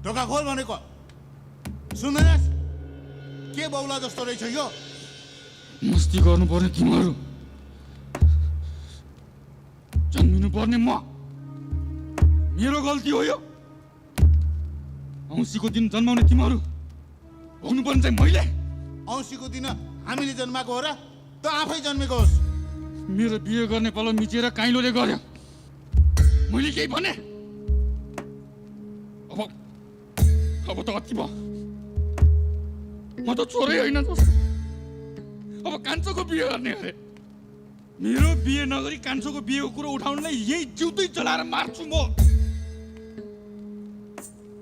ढोका खोल भनेको सुन्दैनस्? के बौला जस्तो रहेछ यो? मस्ती गर्नुपर्ने तिमीहरू, जन्मिनु पर्ने म, मेरो गल्ती हो यो। औँसीको दिन जन्माउने तिमीहरू भोग्नुपर्ने चाहिँ मैले। औँसीको दिन हामीले जन्माएको हो र त आफै जन्मेको होस्? मेरो बिहे गर्ने पालो मिचेर काइलोले गर्यो, मैले केही भने? अब त अति भयो। म त छोरै होइन जस्तो। अब कान्छोको बिहे गर्ने अरे। मेरो बिहे नगरी कान्छोको बिहेको कुरो उठाउनलाई यही जिउतै जलाएर मार्छु म।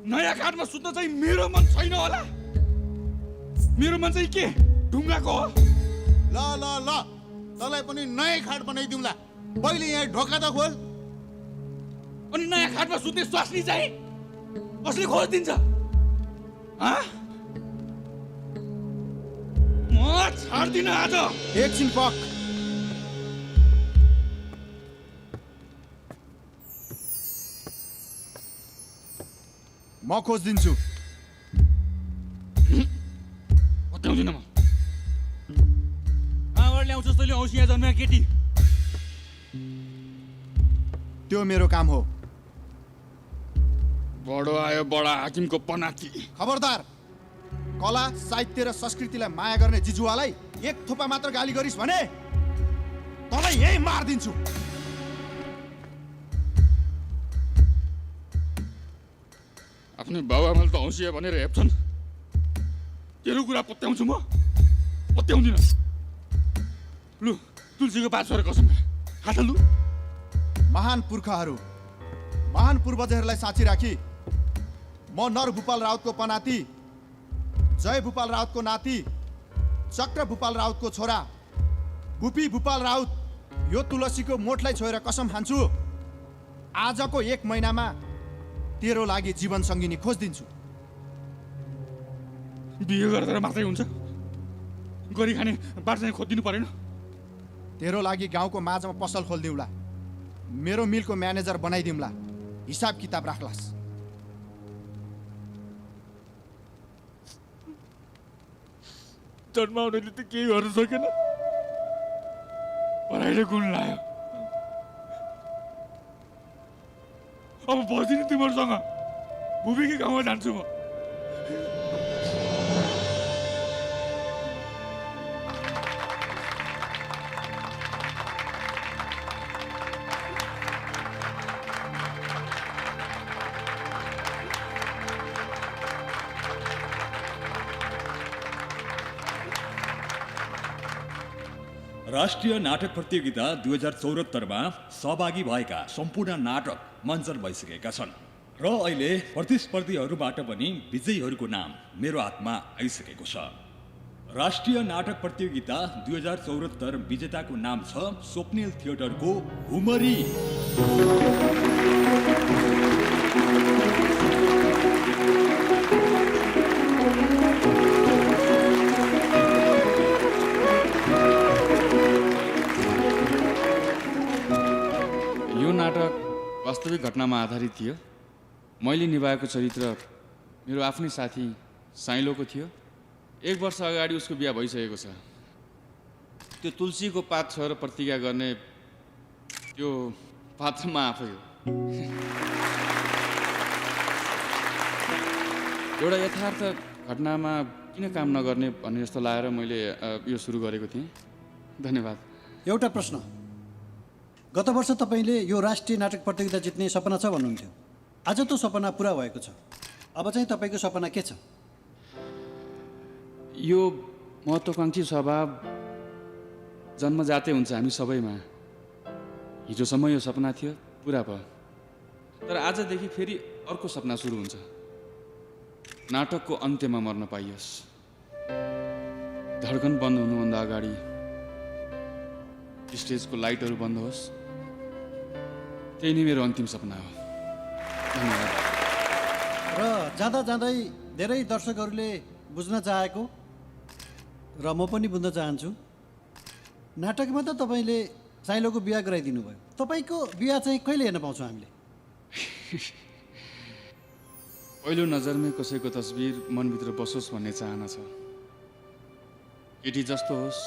नयाँ खाटमा सुत्न चाहिँ मेरो मन छैन होला। मेरो मन चाहिँ के ढुङ्गाको हो? ल ल ल, तँलाई पनि नयाँ खाट बनाइदिउँला। पहिले यहाँ ढोका त खोल। अनि नयाँ खाटमा सुत्ने स्वास्नी चाहिँ कसले खोलिदिन्छ? म छाड्दिनँ आज। एकछिन पक। म खोजिदिन्छु। बताउँदिनँ म। कहाँबाट ल्याउँछस् तैँले औँसी यहाँ जन्मेर केटी? त्यो मेरो काम हो। बडो आयो बडा हाकिमको पनाती। खबरदार, कला साहित्य र संस्कृतिलाई माया गर्ने जिजुवालाई एक थोपा मात्र गाली गरिस् भने तँलाई यही मारिदिन्छु। आफ्नै बाबुआमाले त औँसिया भनेर हेप्छन्, तेरो कुरा पत्याउँछु म? पत्याउँदिनँ। लु तुलसीको पात छोएर कसम खाता लु। महान पुर्खाहरू, महान पूर्वजहरूलाई साँची राखी म नर भूपाल राउतको पनाती, जय भूपाल राउतको नाति, चक्र भूपाल राउतको छोरा भूपी भूपाल राउत यो तुलसीको मोठलाई छोएर कसम खान्छु, आजको 1 महिनामा तेरो लागि जीवन सङ्गिनी खोजिदिन्छु। बिहे गरेर मात्रै हुन्छ? गरी खाने बाटो चाहिँ खोजिदिनु परेन? तेरो लागि गाउँको माझमा पसल खोलिदिउँला, मेरो मिलको म्यानेजर बनाइदिउँला, हिसाब किताब राख्लास्। जन्माउनेले त केही गर्न सकेन, पढाइले गुण लायो। अब बस्दिनँ तिमीहरूसँग, भूमिकै गाउँमा जान्छु म। राष्ट्रिय नाटक प्रतियोगिता 2074 सहभागी भएका सम्पूर्ण नाटक मञ्चन भइसकेका छन् र अहिले प्रतिस्पर्धीहरूबाट पनि विजयीहरूको नाम मेरो हातमा आइसकेको छ। राष्ट्रिय नाटक प्रतियोगिता 2074 विजेताको नाम छ स्वप्निल थिएटरको हुमरी। वास्तविक घटनामा आधारित थियो। मैले निभाएको चरित्र मेरो आफ्नै साथी साइलोको थियो। 1 वर्ष अगाडि उसको बिहा भइसकेको छ। त्यो तुलसीको पात छोएर प्रतिज्ञा गर्ने त्यो पात्रमा आफै हो। एउटा यथार्थ घटनामा किन काम नगर्ने भन्ने जस्तो लागेर मैले यो सुरु गरेको थिएँ। धन्यवाद। एउटा प्रश्न, गत वर्ष तपाईँले यो राष्ट्रिय नाटक प्रतियोगिता जित्ने सपना छ भन्नुहुन्थ्यो। आज त सपना पुरा भएको छ। अब चाहिँ तपाईँको सपना के छ? यो महत्त्वाकांक्षी स्वभाव जन्मजातै हुन्छ हामी सबैमा। हिजोसम्म यो सपना थियो, पुरा भयो। तर आजदेखि फेरि अर्को सपना सुरु हुन्छ। नाटकको अन्त्यमा मर्न पाइयोस्। धड्कन बन्द हुनुभन्दा अगाडि स्टेजको लाइटहरू बन्द होस्। त्यही नै मेरो अन्तिम सपना हो। धन्यवाद। र जाँदा जाँदै धेरै दर्शकहरूले बुझ्न चाहेको र म पनि बुझ्न चाहन्छु, नाटकमा त तपाईँले साइलोको बिहा गराइदिनु भयो। तपाईँको बिहा चाहिँ कहिले हेर्न पाउँछौँ हामीले? पहिलो नजरमै कसैको तस्बिर मनभित्र बसोस् भन्ने चाहना छ। केटी जस्तो होस्,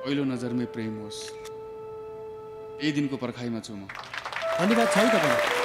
पहिलो नजरमै प्रेम होस्, यही दिनको पर्खाइमा छु म। धन्यवाद छ है तपाईँलाई।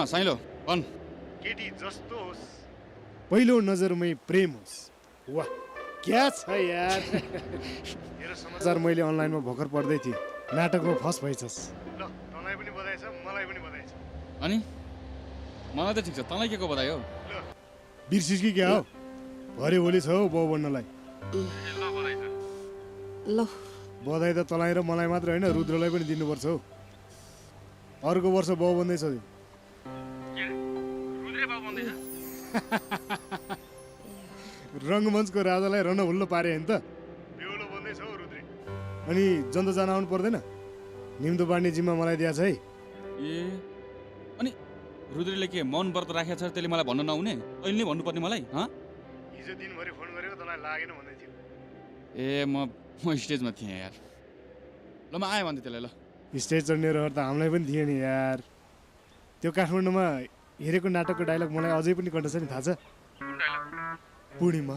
साइलो भन्। केटी जस्तो होस्, पहिलो नजरमै प्रेम होस्। वाह क्या छ यार। मेरो समाज। सर मैले अनलाइनमा भर्खर पढ्दै थिएँ, नाटकमा फर्स्ट भइछस्। ल तँलाई पनि बधाई छ, मलाई पनि बधाई छ। अनि मलाई त ठिक छ, तँलाई के को बधाई हो? बिर्सिस् कि क्या हो? भरे होली छ हौ बाउ बन्नलाई। ल बधाई त तँलाई र मलाई मात्र होइन, रुद्रलाई पनि दिनुपर्छ हौ। अर्को वर्ष बाउ बन्दैछ। रङ्गमञ्चको राजालाई रणहुल्लो पारे होइन त। बेहुलो बन्दैछ हौ रुद्री। अनि जन्त जान आउनु पर्दैन, निम्तो बाँड्ने जिम्मा मलाई दिएको छ है। ए अनि रुद्रले के मौन व्रत राखेको छ त्यसले मलाई भन्न नहुने? अहिले नै भन्नुपर्ने मलाई? हिजो दिनभरि फोन गरेको तँलाई लागेन भन्दै थियो। ए म स्टेजमा थिएँ यार। ल म आएँ भन्दै त्यसलाई। ल स्टेज चढ्ने रहर त हामीलाई पनि थिएन यार। त्यो काठमाडौँमा हेरेको नाटकको डायलग मलाई अझै पनि कन्ठ छ नि, थाहा छ? पूर्णिमा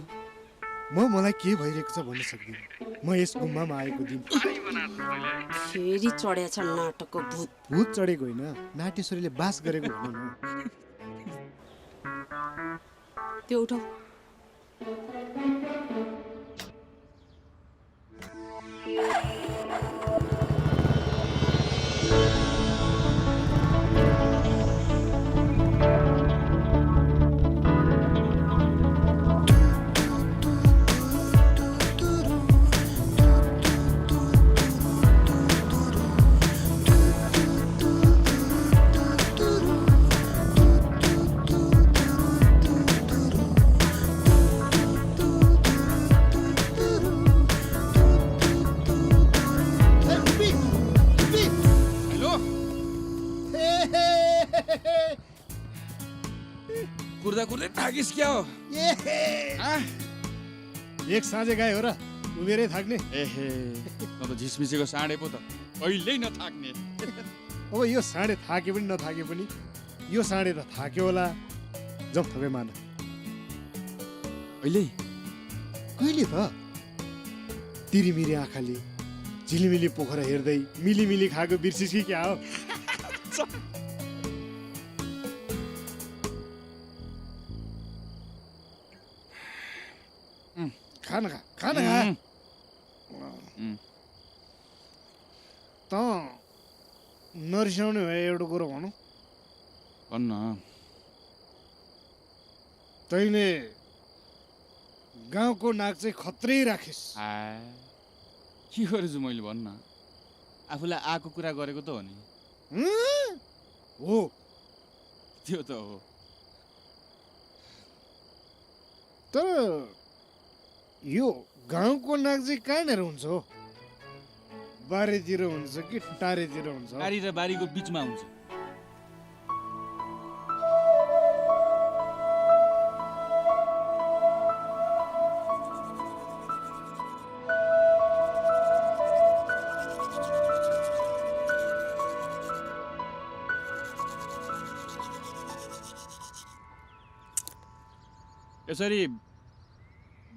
मलाई के भइरहेको छ भन्न सक्दिनँ। म यस गुम्बामा आएको दिन फेरि चढेछ नाटकको भूत। भूत चढेको होइन, नाट्यश्वरीले बास गरेको भनौँ न। त्यो उठाउ। कुर्दा कुर्दै थाकिस् क्या हो? एक साँझे गाए हो र, उमेरै थाक्ने। एहे म त झिसमिसेको साँडे पो त कहिल्यै नथाक्ने। अब यो साँडे थाके पनि नथाके पनि यो साँडे त थाक्यो होला। जम थपे मान। कहिले कहिले त तिरिमिरी आँखाले झिलिमिली पोखरा हेर्दै मिलिमिली खाएको बिर्सिस् कि क्या हो? खाना खा त नरिसाउने भए एउटा कुरो भनौँ। भन्न। तैँले गाउँको नाक चाहिँ खत्रै राखिस्। के गरेछु मैले भन्न? आफूलाई आएको कुरा गरेको त हो नि। हो त्यो त हो, तर यो गाउँको नाक चाहिँ कहाँनिर हुन्छ हो? बारीतिर हुन्छ कि टारेतिर हुन्छ? बारी र बारीको बिचमा हुन्छ। यसरी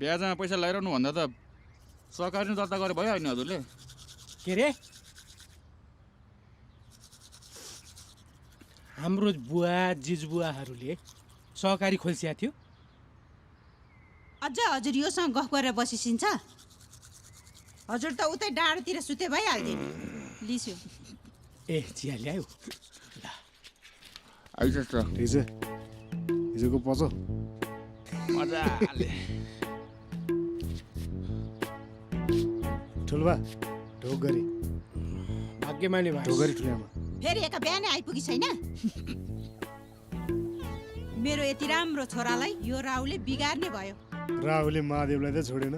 ब्याजमा पैसा लगाइरहनु भन्दा त सहकारी दर्ता गरे भयो होइन हजुरले? के रे? हाम्रो बुवा जिजबुवाहरूले सहकारी खोल्सिया थियो। अझ हजुर योसँग गफ गरेर बसिसिन्छ? हजुर त उतै डाँडोतिर सुते भइहाल्थ्यो नि। लिस्यो ए चिया ल्यायो। आइज त हिजोको पचो मजाले। ठुल्बा ढोक गरी भाग्यमानी भयो। ढोक गरी ठुल्यामा फेरि एका बिहानै आइपुगी छैन? मेरो यति राम्रो छोरालाई यो राहुले बिगार्ने भयो। राहुले महादेवलाई त छोडेन,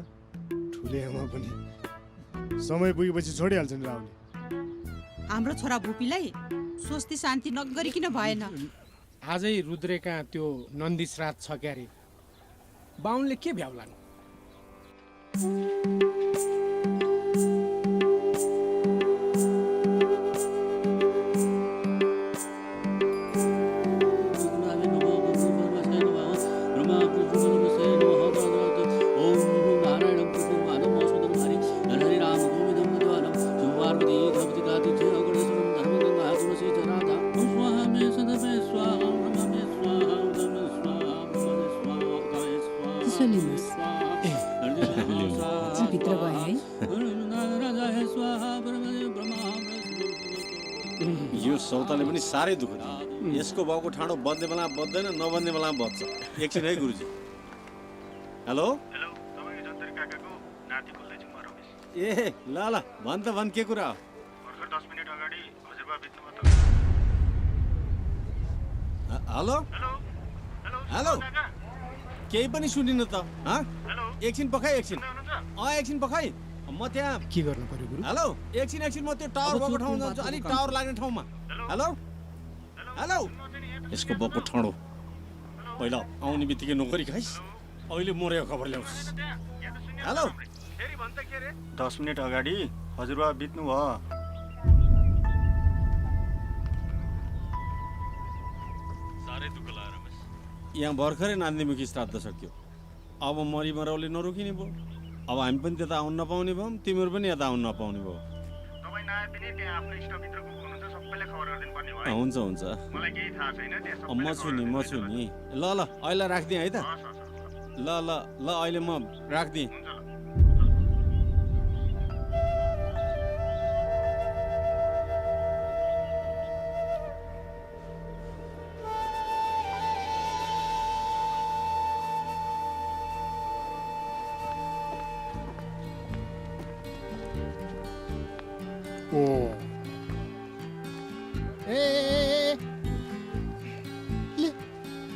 ठुले आमा पनि समय पुगेपछि छोडिहाल्छ नि राहुलले। हाम्रो छोरा भुपीलाई स्वस्ति शान्ति नगरिकन भएन। आजै रुद्रेका त्यो नन्दी श्राद्ध छ क्यारे, बाहुनले के भ्याउलान्? यो सौताले पनि साह्रै दुःख दियो। यसको बाउको ठाडो बज्ने बेला बज्दैन, नबज्ने बेला बज्छ। एकछिन है गुरुजी। हेलो हेलो, तपाईँको जन्तरी काकाको नाति बोल्दैछु म रमेश। ए ल ल भन् त भन्, के कुरा हो? भर्खर 10 मिनेट अगाडि हजुरबा बित्नुभयो त। हेलो हेलो हेलो हेलो काका, केही पनि सुनिन त। हेलो एकछिन पखाइ, एकछिन हुनुहुन्छ? एकछिन पखाइ। म त्यहाँ के गर्नु पर्यो गुरु? हेलो एकछिन म त्यो टावर भएको ठाउँ जान्छु, अलिक टावर लाग्ने ठाउँमा। हेलो हेलो यसको बाउको ठाडो पहिला आउने बित्तिकै नोकरी खाइस्, अहिले मरेको खबर ल्याउँछ। हेलो फेरि भन्छ के रे? 10 मिनेट अगाडि हजुरबा बित्नुभयो। साह्रै दुःख लाग्यो रमेश। यहाँ भर्खरै नान्दिमुखी श्राद्ध सक्यो। अब मरिमराउले नरोकिने भयो। अब हामी पनि त्यता आउनु नपाउने भयौँ, तिमीहरू पनि यता आउनु नपाउने भयो। तपाईँ नआए पनि त्यहाँ आफ्नो इष्टमित्र को हुनुहुन्छ सबैलाई खबर गरिदिनु पर्ने भयो। हुन्छ हुन्छ, मलाई केही थाहा छैन त्यहाँ म छु नि ल ल अहिले राखिदिएँ है त। ल ल ल अहिले म राखिदिएँ।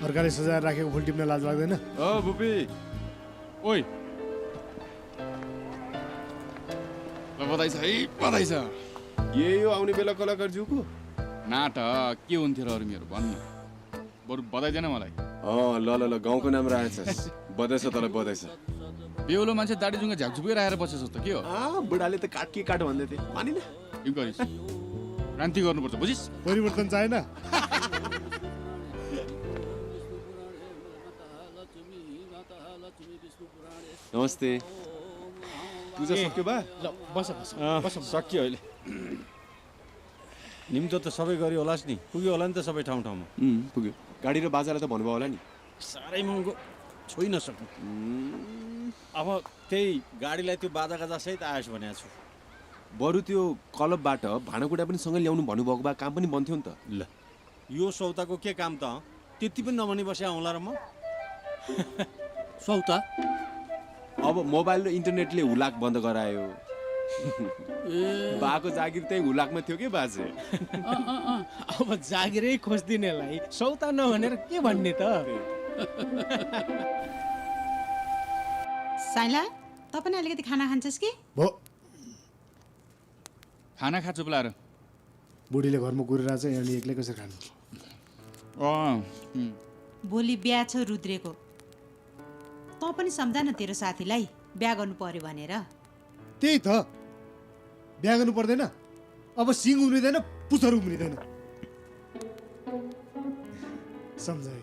अर्काले सजाएर राखेको फुल टिप्न लाज लाग्दैन? भुपी ओइ बधाई छ है, बधाई छ। यही हो आउने बेला कलाकारज्यूको नाटक के हुन्थ्यो र अरू मेरो भन्नु, बरु बधाई दिएन मलाई। ल ल ल गाउँको नाम राखेछस्, बधाई छ तँलाई, बधाई छ। बेहुलो मान्छे दाडी जुङ्गा झ्याकझुकै राखेर बसेछ त के हो? बुढाले त काट के काट भन्दै थिए, मानिन। यो गरिस् क्रान्ति गर्नुपर्छ, बुझिस्? परिवर्तन चाहिएन। नमस्ते। पूजा सक्यो बा? ल बस बस बस। सक्यो अहिले। निम्तो त सबै गरी होलास् नि, पुग्यो होला नि त सबै ठाउँ ठाउँमा। पुग्यो। गाडी र बाजालाई त भन्नुभयो होला नि? साह्रै महँगो छोइ नसक्नु। अब त्यही गाडीलाई त्यो बाजागाजा सहित आयोस् भनेको छु। बरु त्यो क्लबबाट भाँडाकुँडा पनि सँगै ल्याउनु भन्नुभएको भए काम पनि बन्थ्यो नि त। ल यो सौताको के काम त? त्यति पनि नभनी बस्या होला र म। सौता अब मोबाइल र इन्टरनेटले हुलाक बन्द गरायो। बाको जागिर त्यही हुलाकमा थियो के बाजे? अब जागिरै खोज्दिनेलाई सौता नभनेर के भन्ने त? साइला, तँ पनि अलिकति खाना खान्छस् कि? भो खाना खाँचो बोलाएर बुढीले घरमा कुरिरहेको छ, यहाँ एक्लै कसरी खानु? भोलि बिहा छ रुद्रेको। तँ पनि सम्झा न तेरो साथीलाई बिहा गर्नु पर्यो भनेर। त्यही त, बिहा गर्नु पर्दैन। अब सिङ उम्रिँदैन, पुच्छर उम्रिँदैन। सम्झाए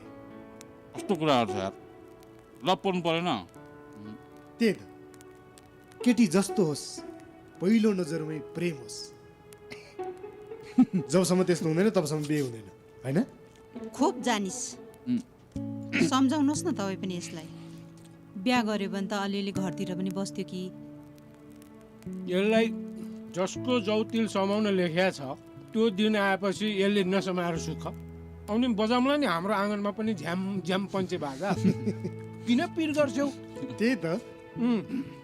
कस्तो कुराहरू छ यार, लप पर्नु परेन। त्यही त, केटी जस्तो होस्, पहिलो नजरमै प्रेम होस्। जबसम्म त्यस्तो हुँदैन तबसम्म बिहे हुँदैन, होइन? खोप जानिस्। सम्झाउनुहोस् न तपाईँ पनि यसलाई। बिहा गर्यो भने त अलिअलि घरतिर पनि बस्थ्यो कि। यसलाई जसको जौतिल समाउन लेखिया छ त्यो दिन आएपछि यसले नसमाएर सुख आउने बजाउँला नि। हाम्रो आँगनमा पनि झ्याम झ्याम पञ्चे बाजा। किन पिर गर्छौ? त्यही त,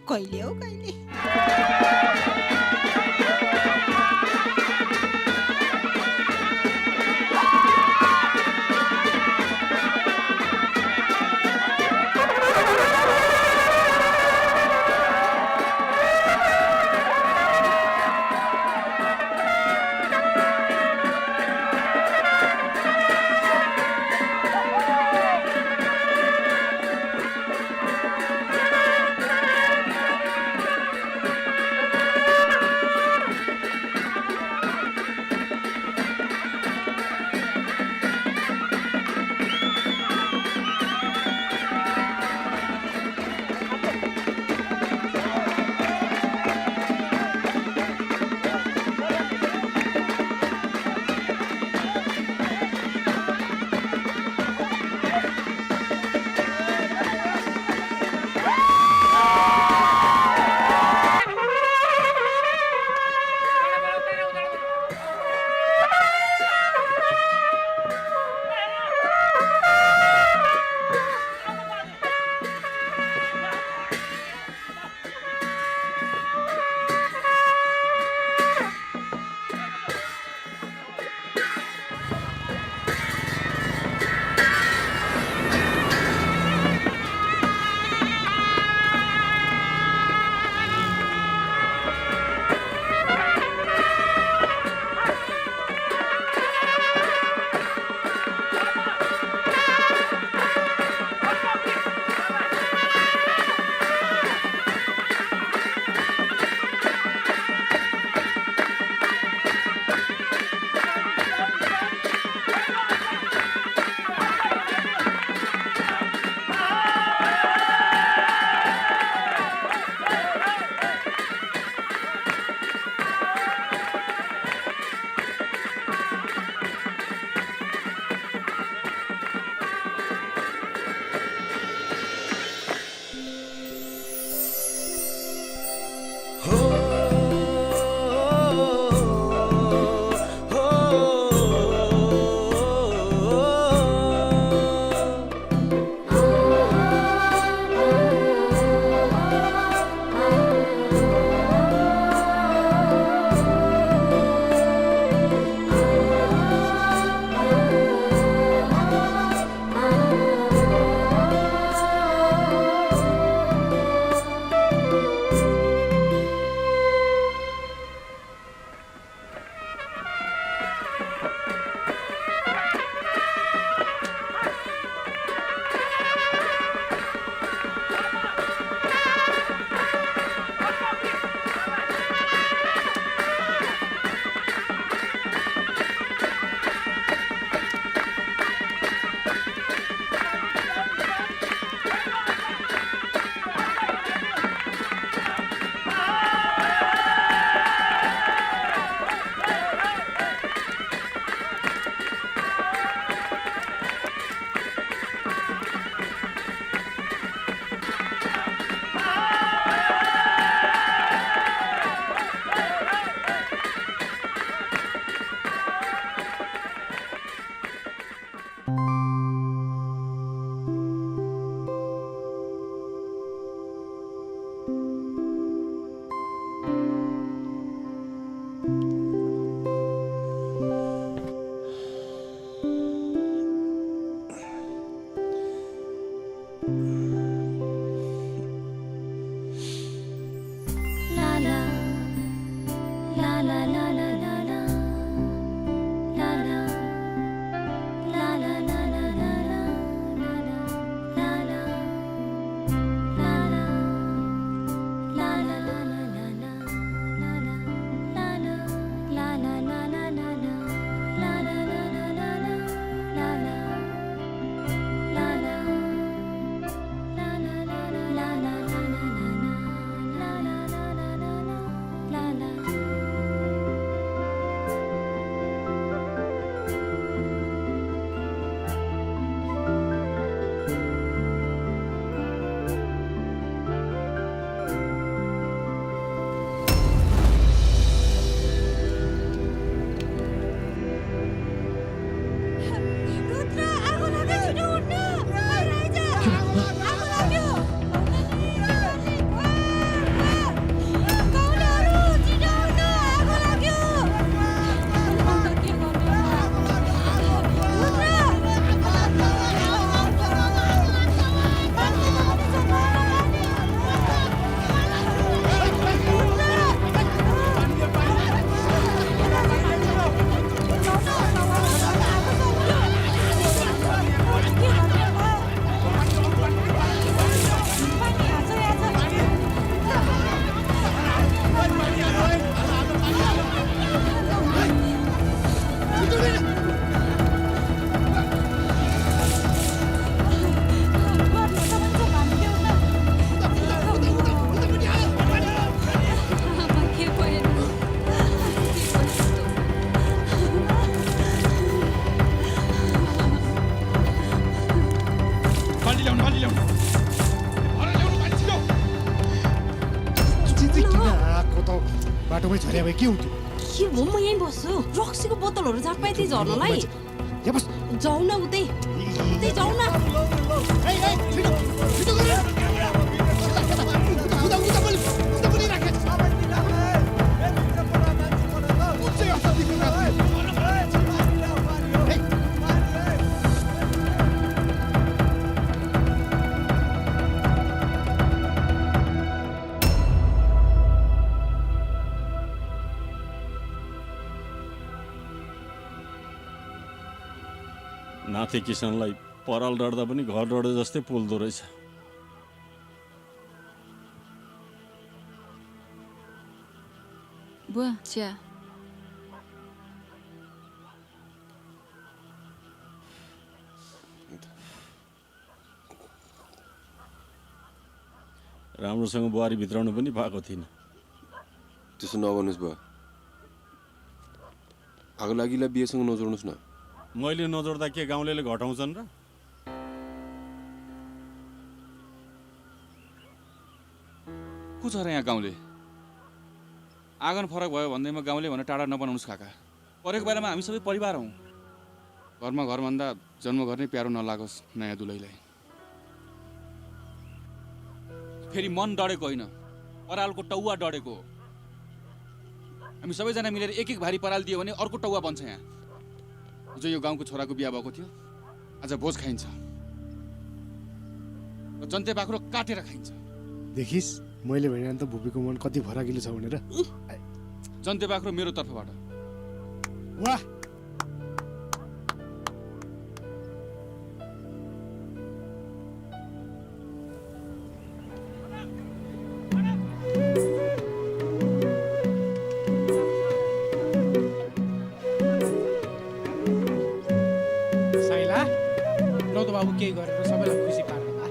कहिले हो कहिले। झर्या भए के हुन्थ्यो? के हो म यहीँ बस्छु रक्सीको बोतलहरू जहाँ पाए त्यही झर्नलाई यहाँ बस। जाऊ न उतै जाऊ न नाथे किसानलाई पराल डढ्दा पनि घर डढे जस्तै पोल्दो रहेछ। बुवा चिया। राम्रोसँग बुहारी भित्राउनु पनि पाएको थिइनँ। त्यसो नगर्नुहोस् बुवा। आगो लागिलाई बिहेसँग नजोड्नुहोस् न। मैले नजोड्दा के गाउँलेले घटाउँछन् र? को छ र यहाँ गाउँले? आँगन फरक भयो भन्दैमा गाउँले भनेर टाढा नबनाउनुहोस् काका। परेको बेलामा हामी सबै परिवार हौँ। घरमा घरभन्दा जन्मघर नै प्यारो नलागोस् नयाँ दुलैलाई। फेरि मन डढेको होइन, परालको टौवा डढेको हो। हामी सबैजना मिलेर एक एक भारी पराल दियो भने अर्को टौवा बन्छ। यहाँ हिजो यो गाउँको छोराको बिहा भएको थियो, आज भोज खाइन्छ र जन्ते बाख्रो काटेर खाइन्छ। देखिस् मैले भने त भुपीको मन कति फराकिलो छ भनेर। जन्ते बाख्रो मेरो तर्फबाट। वाह बाबु केही गरेर सबैलाई खुसी पार्नु भा।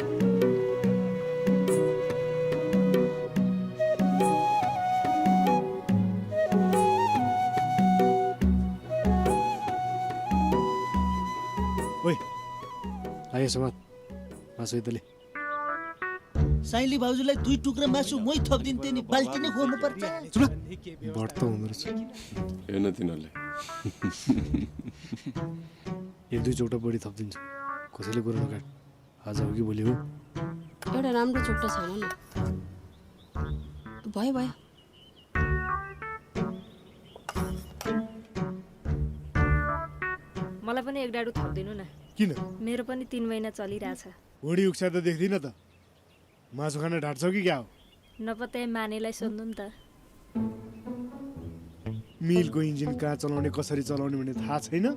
ओइ आयो समात मासु इदले। साइली भाउजूलाई 2 टुक्रा मासु मै थपिदिन्थे नि, बाल्टी नै खोल्नु पर्छ। चुप बढ्त हुँदो रहेछ। हेर्न तिनीहरूले 1-2 चौटा बढी थपिदिन्छु। कसैले कुरो नकाट। आज हो कि भोलि हो? एउटा राम्रो चोटो छैन न। भयो भयो। मलाई पनि एक डाडु थपिदिनु न। किन? मेरो पनि 3 महिना चलिरहेछ। होडी उक्सा त देख्दिन त। मासु खान ढाट्छौ कि क्या हो? नपत्याए मानेलाई सोध्नु नि त। मिलको इन्जिन कहाँ चलाउने कसरी चलाउने भन्ने थाहा छैन?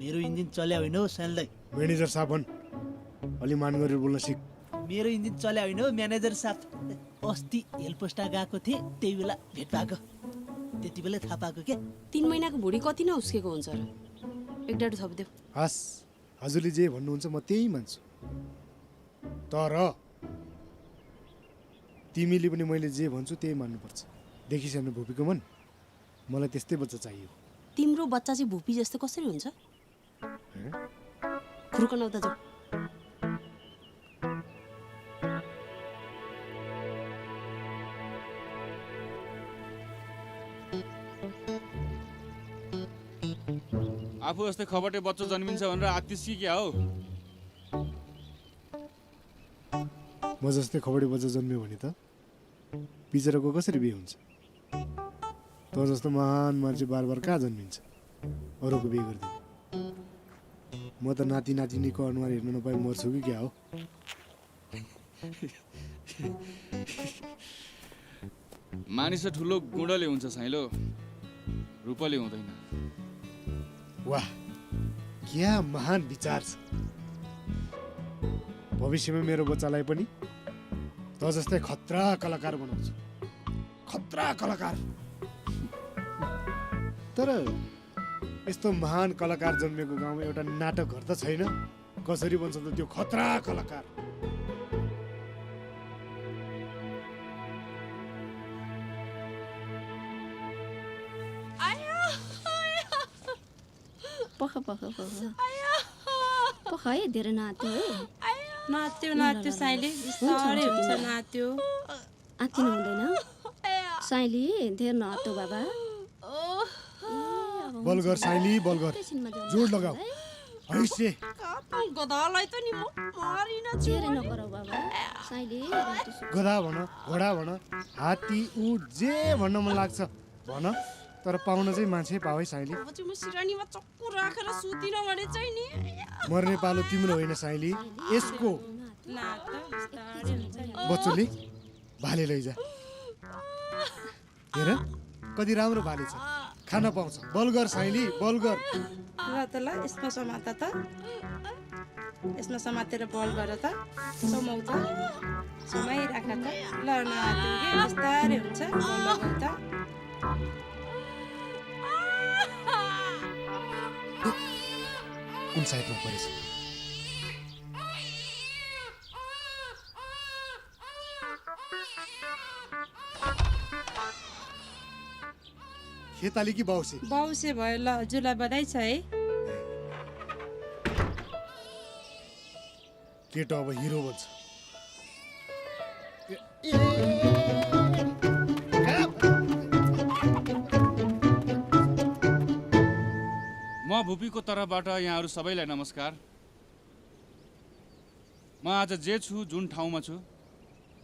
मेरो इन्जिन चल्या होइन हो साइलदाई। म्यानेजर साहब भन्, अलि मान गरेर बोल्न सिक। मेरो इन्जिन चल्या होइन हो म्यानेजर साहब। अस्ति हेलपोस्टा गएको थिएँ, त्यही बेला भेट भएको। त्यति बेला थाहा पाएको क्या। 3 महिनाको भुँडी कति न उस्केको हुन्छ र? एक डाडु थपिदेऊ। हस्, हजुरले जे भन्नुहुन्छ म त्यही मान्छु। तर तिमीले पनि मैले जे भन्छु त्यही मान्नुपर्छ। देखिस् भुपीको मन, मलाई त्यस्तै बच्चा चाहियो। तिम्रो बच्चा चाहिँ भुपी जस्तो कसरी हुन्छ? खुर्कन आउँदा जाऊ। आफू जस्तै खबटे बच्चा जन्मिन्छ भनेर आत्तिस कि क्या हो? म जस्तै खबडे बच्चा जन्मियो भने त बिचराको कसरी बिहे हुन्छ? त जस्तो महान मान्छे बार बार कहाँ जन्मिन्छ? अरूको बिहे गरिदिनु। म त नाति नातिनीको अनुहार हेर्न नपाए मर्छु कि क्या हो? मानिस ठुलो गुणले हुन्छ साइलो, रूपले हुँदैन। वाह, क्या महान विचार छ। भविष्यमा मेरो बच्चालाई पनि त जस्तै खतरा कलाकार बनाउँछु। खतरा कलाकार। तर यस्तो महान कलाकार जन्मेको गाउँमा एउटा नाटक घर त छैन। कसरी बन्छ त त्यो खतरा कलाकार? है धेरै नाच्यो है। नाच्यो नाच्यो साइले बिस्तारै हुन्छ नाच्यो। आत्तिनु हुँदैन। साइली धेर नहत्तो बाबा बल गर साइली बल गर जोड लगाऊ हैसे गधालाई त नि म मारिन छु धेरै नगर बाबा साइली गधा भन घोडा भन हात्ती उठ जे भन्न मन लाग्छ भन तर पाउन चाहिँ मान्छे पाऊ है साइली अब चाहिँ म सिरानीमा चक्कु राखेर सुतिन भने चाहिँ नि मर्ने पालो तिम्रो होइन साइली यसको बच्चोले भाले लैजा हेर कति राम्रो भाले छ खान पाउँछ बल गर साइली बल गर ल त ल यसमा समात त यसमा समातेर बल गर त समाउ त समाइराख त ल नहात्यो कि बिस्तारै हुन्छ बल लगाउ त कुन साइडमा परेछ खेताली कि बाउसे बाउसे भयो ल हजुरलाई बधाई छ है केटो अब हिरो बन्छ म भुपीको तर्फबाट यहाँहरू सबैलाई नमस्कार। म आज जे छु जुन ठाउँमा छु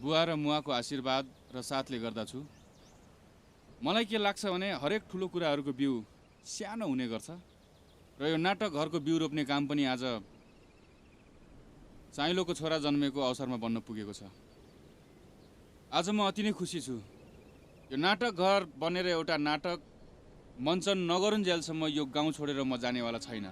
बुवा र मुवाको आशीर्वाद र साथले गर्दा छु। मलाई के लाग्छ भने हरेक ठुलो कुराहरूको बिउ सानो हुने गर्छ र यो नाटक घरको बिउ रोप्ने काम पनि आज साइलोको छोरा जन्मेको अवसरमा बन्न पुगेको छ। आज म अति नै खुसी छु। यो नाटक घर बनेर एउटा नाटक मञ्चन नगरुन्जेलसम्म यो गाउँ छोडेर म जानेवाला छैन।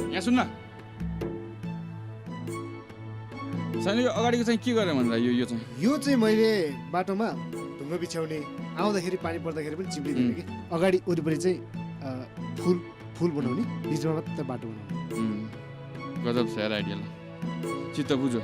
यहाँ सुन्न साइलो यो अगाडिको चाहिँ के गरेँ भनेर यो चाहिँ मैले बाटोमा ढुङ्गा बिछ्याउने आउँदाखेरि पानी पर्दाखेरि पनि चिप्लिदिने कि अगाडि वरिपरि चाहिँ फुल बनाउने बिचमा मात्र बाटो बनाउने गजब छ यार आइडिया। चित्त बुझो।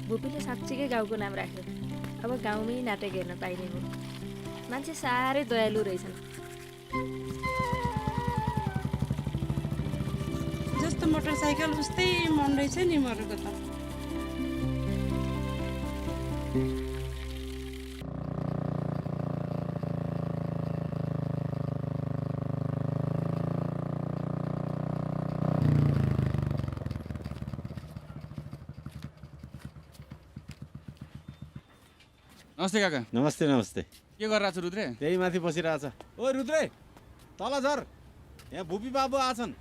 भुपीले साँच्चीकै गाउँको नाम राख्यो। अब गाउँमै नाटक हेर्न पाइने हो। मान्छे साह्रै दयालु रहेछन्। जस्तो मोटरसाइकल उस्तै मन रहेछ नि मरेको त। नमस्ते काका। नमस्ते नमस्ते। के गरिरहेको छ रुद्रे? त्यही माथि बसिरहेछ। ओ रुद्रे तल झर, यहाँ भुपी बाबु आछन्,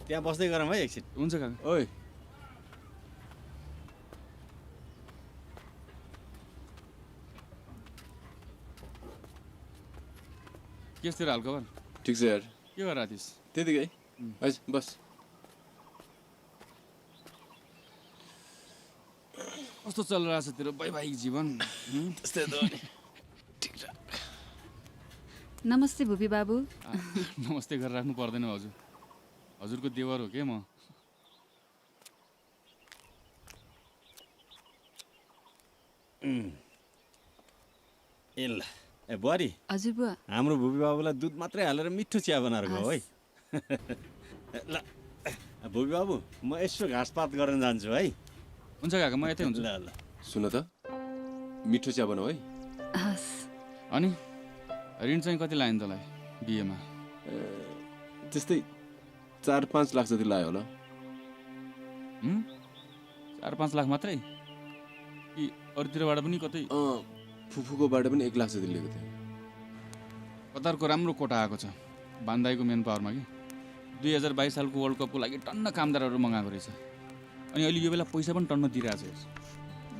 त्यहाँ बस्दै गरौँ है एकछिन। हुन्छ काका। ओइ के छ तेरो हालखबर? ठिक छ यार। के गरिरहेको थिइस्? त्यतिकै बस। कस्तो चलिरहेछ तेरो वैवाहिक जीवन? त्यस्तै त नि। नमस्ते भुपी बाबु। नमस्ते गरेर राख्नु पर्दैन हजुर। हजुरको देवर हो के म। ए बुहारी। हजुर बुवा। हाम्रो भुपी बाबुलाई दुध मात्रै हालेर मिठो चिया बनाएर गयो है। ल भुपी बाबु म यसो घाँसपात गर्न जान्छु है। हुन्छ काका म यतै हुन्छु। ल सुन त मिठो चिया बनाऊ है। हस्। अनि ऋण चाहिँ कति लाग्यो तँलाई बिहेमा? त्यस्तै 4-5 लाख जति लाग्यो होला। 4-5 लाख मात्रै कि अरूतिरबाट पनि कतै? फुफूकोबाट पनि 1 लाख जति लिएको थिएँ। कतारको राम्रो कोटा आएको छ बान्दाईको मेन पावरमा कि। 2022 सालको वर्ल्ड कपको लागि टन्न कामदारहरू मगाएको रहेछ। अनि अहिले यो बेला पैसा पनि टन्न दिइरहेछ।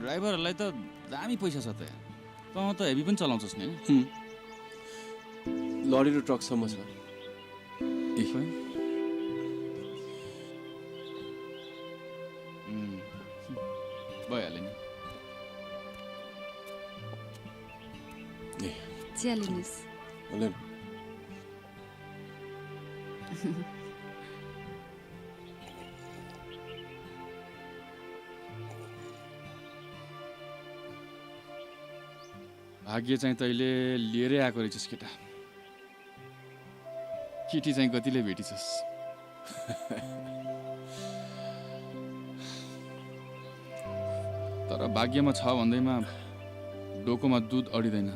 ड्राइभरहरूलाई त दामी पैसा छ त। तँ त हेभी पनि चलाउँछस् नि? लरी र ट्रकसम्म छ। भइहाल्यो नि। चिया लिनुहोस्। भाग्य चाहिँ तैँले लिएरै आएको रहेछस् केटा। केटी चाहिँ कतिले भेटिछस्। तर भाग्यमा छ भन्दैमा डोकोमा दुध अडिँदैन।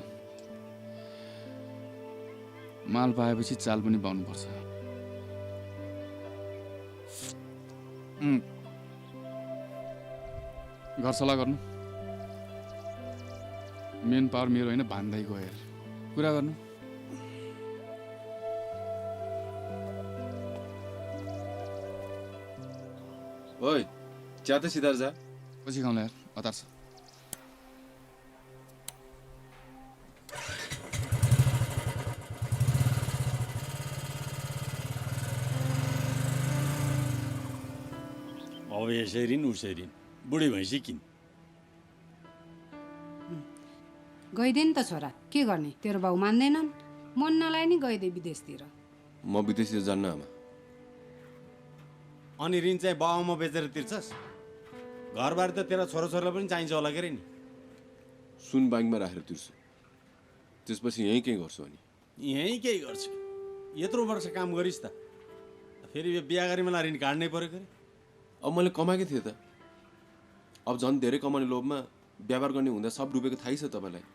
माल पाएपछि चाल पनि पाउनुपर्छ। घर सल्लाह गर्नु। मेन पावर मेरो होइन, भान्दाइको हेर। कुरा गर्नु। ओइ चिया त सिधा जा। पछि खाउँला यार, हतार छ। अब यसरी उसरी बुढी भैँसी किन। गइदे नि त छोरा, के गर्ने? तेरो बाउ मान्दैनन्। मन नलाए नि गइदे विदेशतिर। म विदेशतिर जान्न आमा। अनि ऋण चाहिँ बाउमा बेचेर तिर्छस्? घरबार त तेरा छोराछोरीलाई पनि चाहिन्छ होला के रे नि? सुन ब्याङ्कमा राखेर तिर्छु, त्यसपछि यहीँ केही गर्छु। अनि यहीँ केही गर्छु? यत्रो वर्ष काम गरिस् त, फेरि बिहा गरी मलाई ऋण काट्नै पऱ्यो के? अब मैले कमाएकै थिएँ त। अब झन् धेरै कमाउने लोभमा व्यापार गर्ने हुँदा सब डुबेको थाहै छ तपाईँलाई।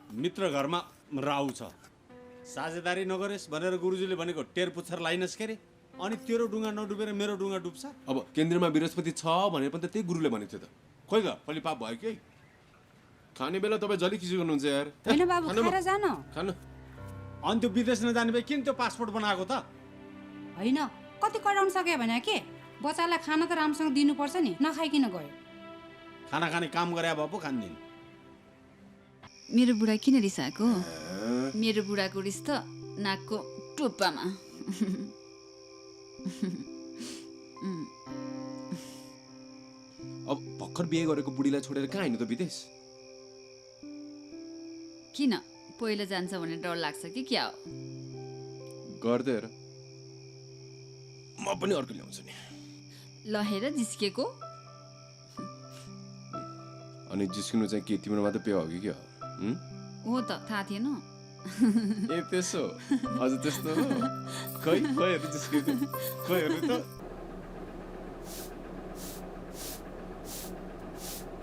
मित्र घरमा राहु छ, साझेदारी नगरेस् भनेर गुरुजीले भनेको टेर पुच्छर लाइनस् के रे? अनि तेरो डुङ्गा नडुबेर मेरो डुङ्गा डुब्छ? अब केन्द्रमा बृहस्पति छ भनेर पनि त त्यही गुरुले भनेको थियो त। खोइ ग पहिले पाप भयो कि? खाने बेला तपाईँ जली खिची गर्नुहुन्छ यार। होइन बाबु, खाएर जान। खानु। अनि त्यो विदेश नजाने भए किन त्यो पासपोर्ट बनाएको त? होइन, कति कराउन सक्यो भने के? बच्चालाई खाना त राम्रोसँग दिनुपर्छ नि, नखाइकन गयो। खाना खाने काम गरे भए पो खान्दिन। मेरो बुढा किन रिसाएको? मेरो बुढाको रिस त नाकको टुप्पामा। अब भर्खर बिहे गरेको बुढीलाई छोडेर कहाँ हिँड्नु त विदेश? किन पहिला जान्छ भने डर लाग्छ कि क्या हो? गर्दै हेर, म पनि अर्को ल्याउँछु नि। लहेर जिस्केको? अनि जिस्किनु चाहिँ के तिम्रो मात्रै पे हो कि क्या हो त थाहा थिएन। ए त्यसो हजुर त्यस्तो हो। खै हेर्नु जिस्किएको, खै हेर्नु त।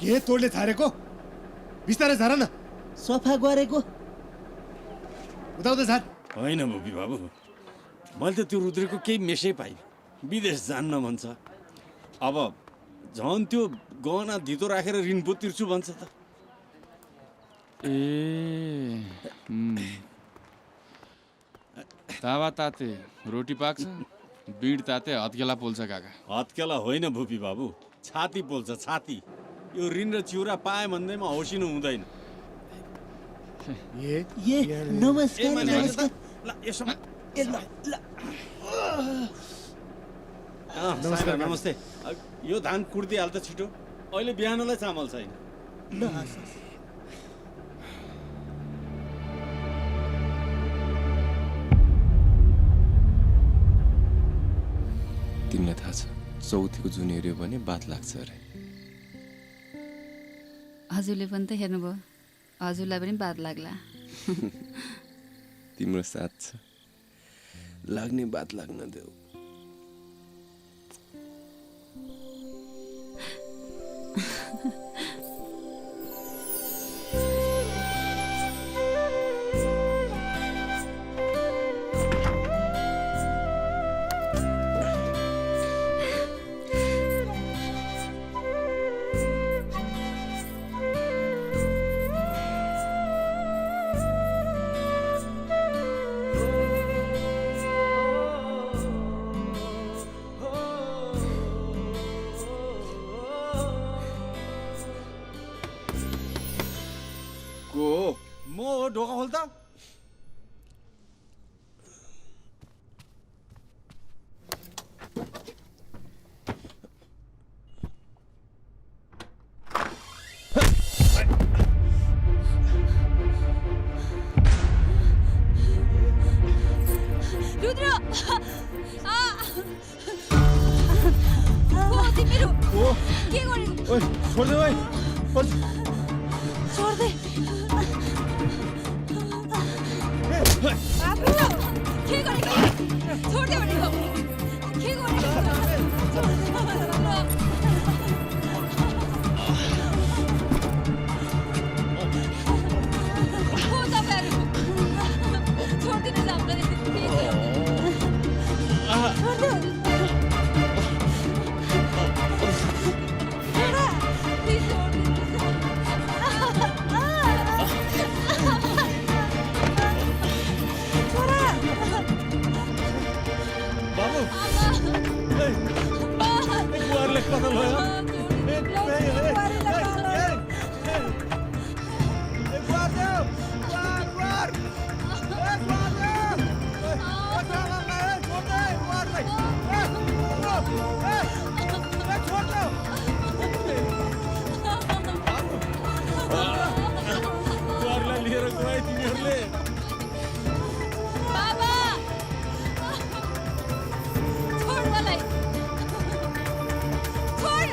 के तोडले थारेको? बिस्तारै झार न। सफा गरेको उताउता झार। होइन भुपी बाबु, मैले त त्यो रुद्रको केही मेसै पाइनँ। विदेश जान्न भन्छ। अब झन् त्यो गहना धितो राखेर ऋण पो तिर्छु भन्छ त। ए तावा ताते रोटी पाक्छ, बिड ताते हत्केला पोल्छ काका। हत्केला होइन भुपी बाबु, छाती पोल्छ छाती। यो ऋण र चिउरा पाएँ भन्दैमा हौसिनु हुँदैन। नमस्कार। नमस्कार। नमस्ते। यो धान कुट्दिहाल त छिटो, अहिले बिहानलाई चामल छैन। तिमीलाई थाहा छ चौथीको जुन हेऱ्यो भने बात लाग्छ अरे। हजुरले पनि त हेर्नुभयो, हजुरलाई पनि बात लाग्ला। तिम्रो साथ छ, लाग्ने बात लाग्न देऊ। को म हो, ढोका खोल त। रुद्र तिमीहरू के गरेको? छोड्दे भाइ, छोड्दे बाबु के गरेको? छोड्दे भनेको के गरेको? हो तपाईँहरू छोडिदिनुहोस् हामीलाई लिएर गए तिमीहरूले। बाबा छोड मलाई, छोड।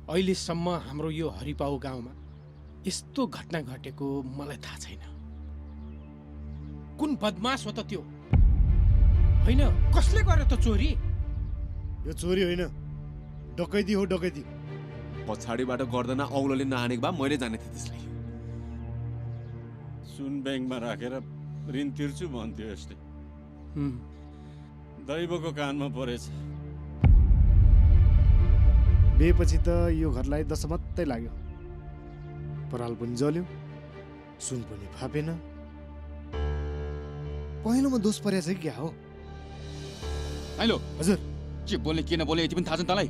अहिलेसम्म हाम्रो यो हरिपाउ गाउँमा यस्तो घटना घटेको मलाई थाहा छैन। कुन बदमास हो त त्यो? होइन, कसले गर्यो त चोरी? यो चोरी होइन, डकैती हो, डकैती। पछाडिबाट गर्दैन औलोले नहानेको भए मैले जाने थिएँ त्यसलाई। सुन ब्याङ्कमा राखेर ऋण तिर्छु भन्थ्यो यसले। दैवको कानमा परेछ। बेपछि त यो घरलाई दशा मात्रै लाग्यो। पराल पनि जल्यो, सुन पनि फापेन। पहिलोमा दोष परेछ कि क्या हो? हेलो हजुर, के बोल्ने के नबोल्ने यति पनि थाहा छ तँलाई?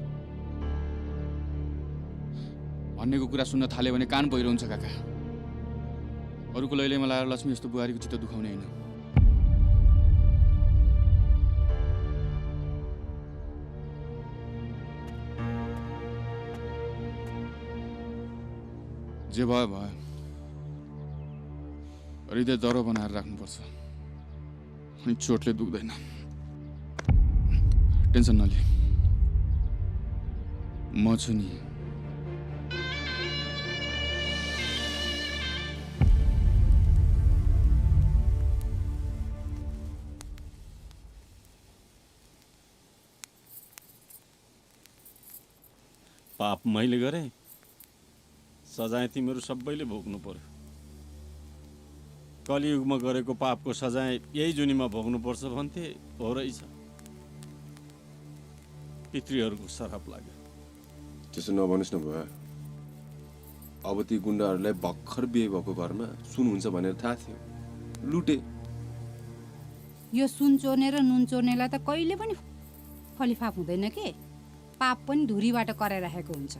भन्नेको कुरा सुन्न थाल्यो भने कान बहिरो हुन्छ काका। अरूको लैलैमा लाएर लक्ष्मी जस्तो बुहारीको चित्त दुखाउने होइन। जे भयो भयो, हृदय दरो बनाएर राख्नुपर्छ, अनि चोटले दुख्दैन। टेन्सन नलिए, म छु नि। पाप मैले गरेँ, सजाय तिमीहरू सबैले भोग्नु पर्यो। कलियुगमा गरेको पापको सजाय यही जुनीमा भोग्नुपर्छ भन्थे, हो रहेछ। पितृहरूको श्राप लाग्यो। त्यसो नभन्नुहोस् न भयो। अब ती गुन्डाहरूलाई भर्खर बिहे भएको घरमा सुन हुन्छ भनेर थाहा थियो, लुटे। यो सुन चोर्ने र नुन चोर्नेलाई त कहिले पनि फलिफाप हुँदैन के। पाप पनि धुरीबाट कराइराखेको हुन्छ।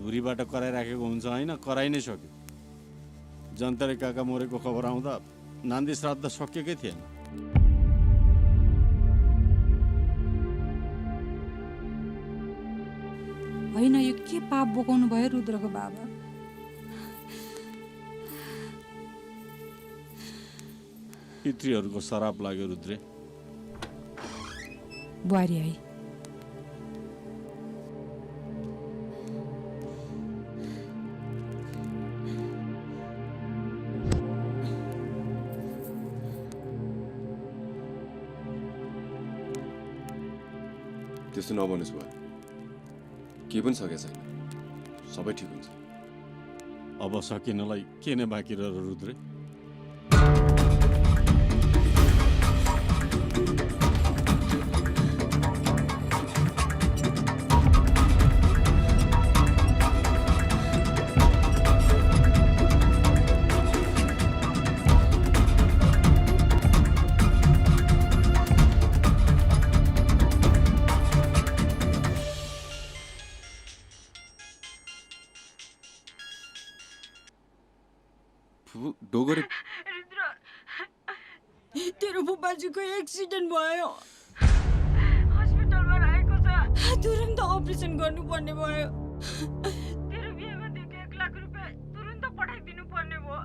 धुरीबाट कराइराखेको हुन्छ होइन, कराइ नै सक्यो। जन्तरे काका मरेको खबर आउँदा नान्दी श्राद्ध सकिएकै थिएन। होइन, यो के पाप बोकाउनु भयो रुद्रको बाबा? पितृहरूको श्राप लाग्यो रुद्रे। बुहारी आई। त्यस्तो नभन्नुहोस् भयो, के पनि सकेको छैन, सबै ठिक हुन्छ। अब सकिनलाई के नै बाँकी रह रुद्रे। डोगरे तेरो फुपाजीको एक्सिडेन्ट भयो, हस्पिटलमा राखेको छ। तुरुन्त अपरेसन गर्नुपर्ने भयो। तेरो बिहेमा दिएको 1 लाख रुपियाँ तुरुन्त पठाइदिनु पर्ने भयो।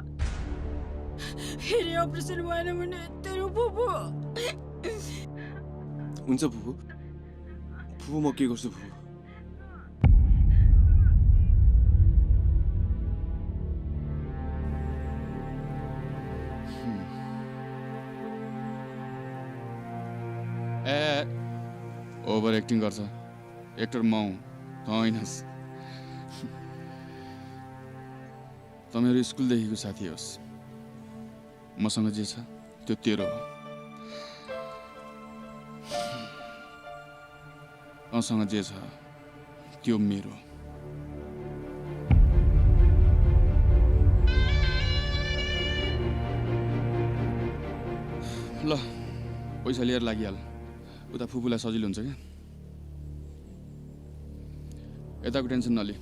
फेरि अपरेसन भएन भने तेरो फुपू। हुन्छ फुपू, फुपू म के गर्छु फुपू? ओभर एक्टिङ गर्छ। एक्टर म हुँ, त होइनस्। त मेरो स्कुलदेखिको साथी होस्। मसँग जे छ त्यो तेरो हो। तँसँग जे छ त्यो मेरो। ल पैसा लिएर लागिहाल, उता फुपूलाई सजिलो हुन्छ क्या। यताको टेन्सन नलि,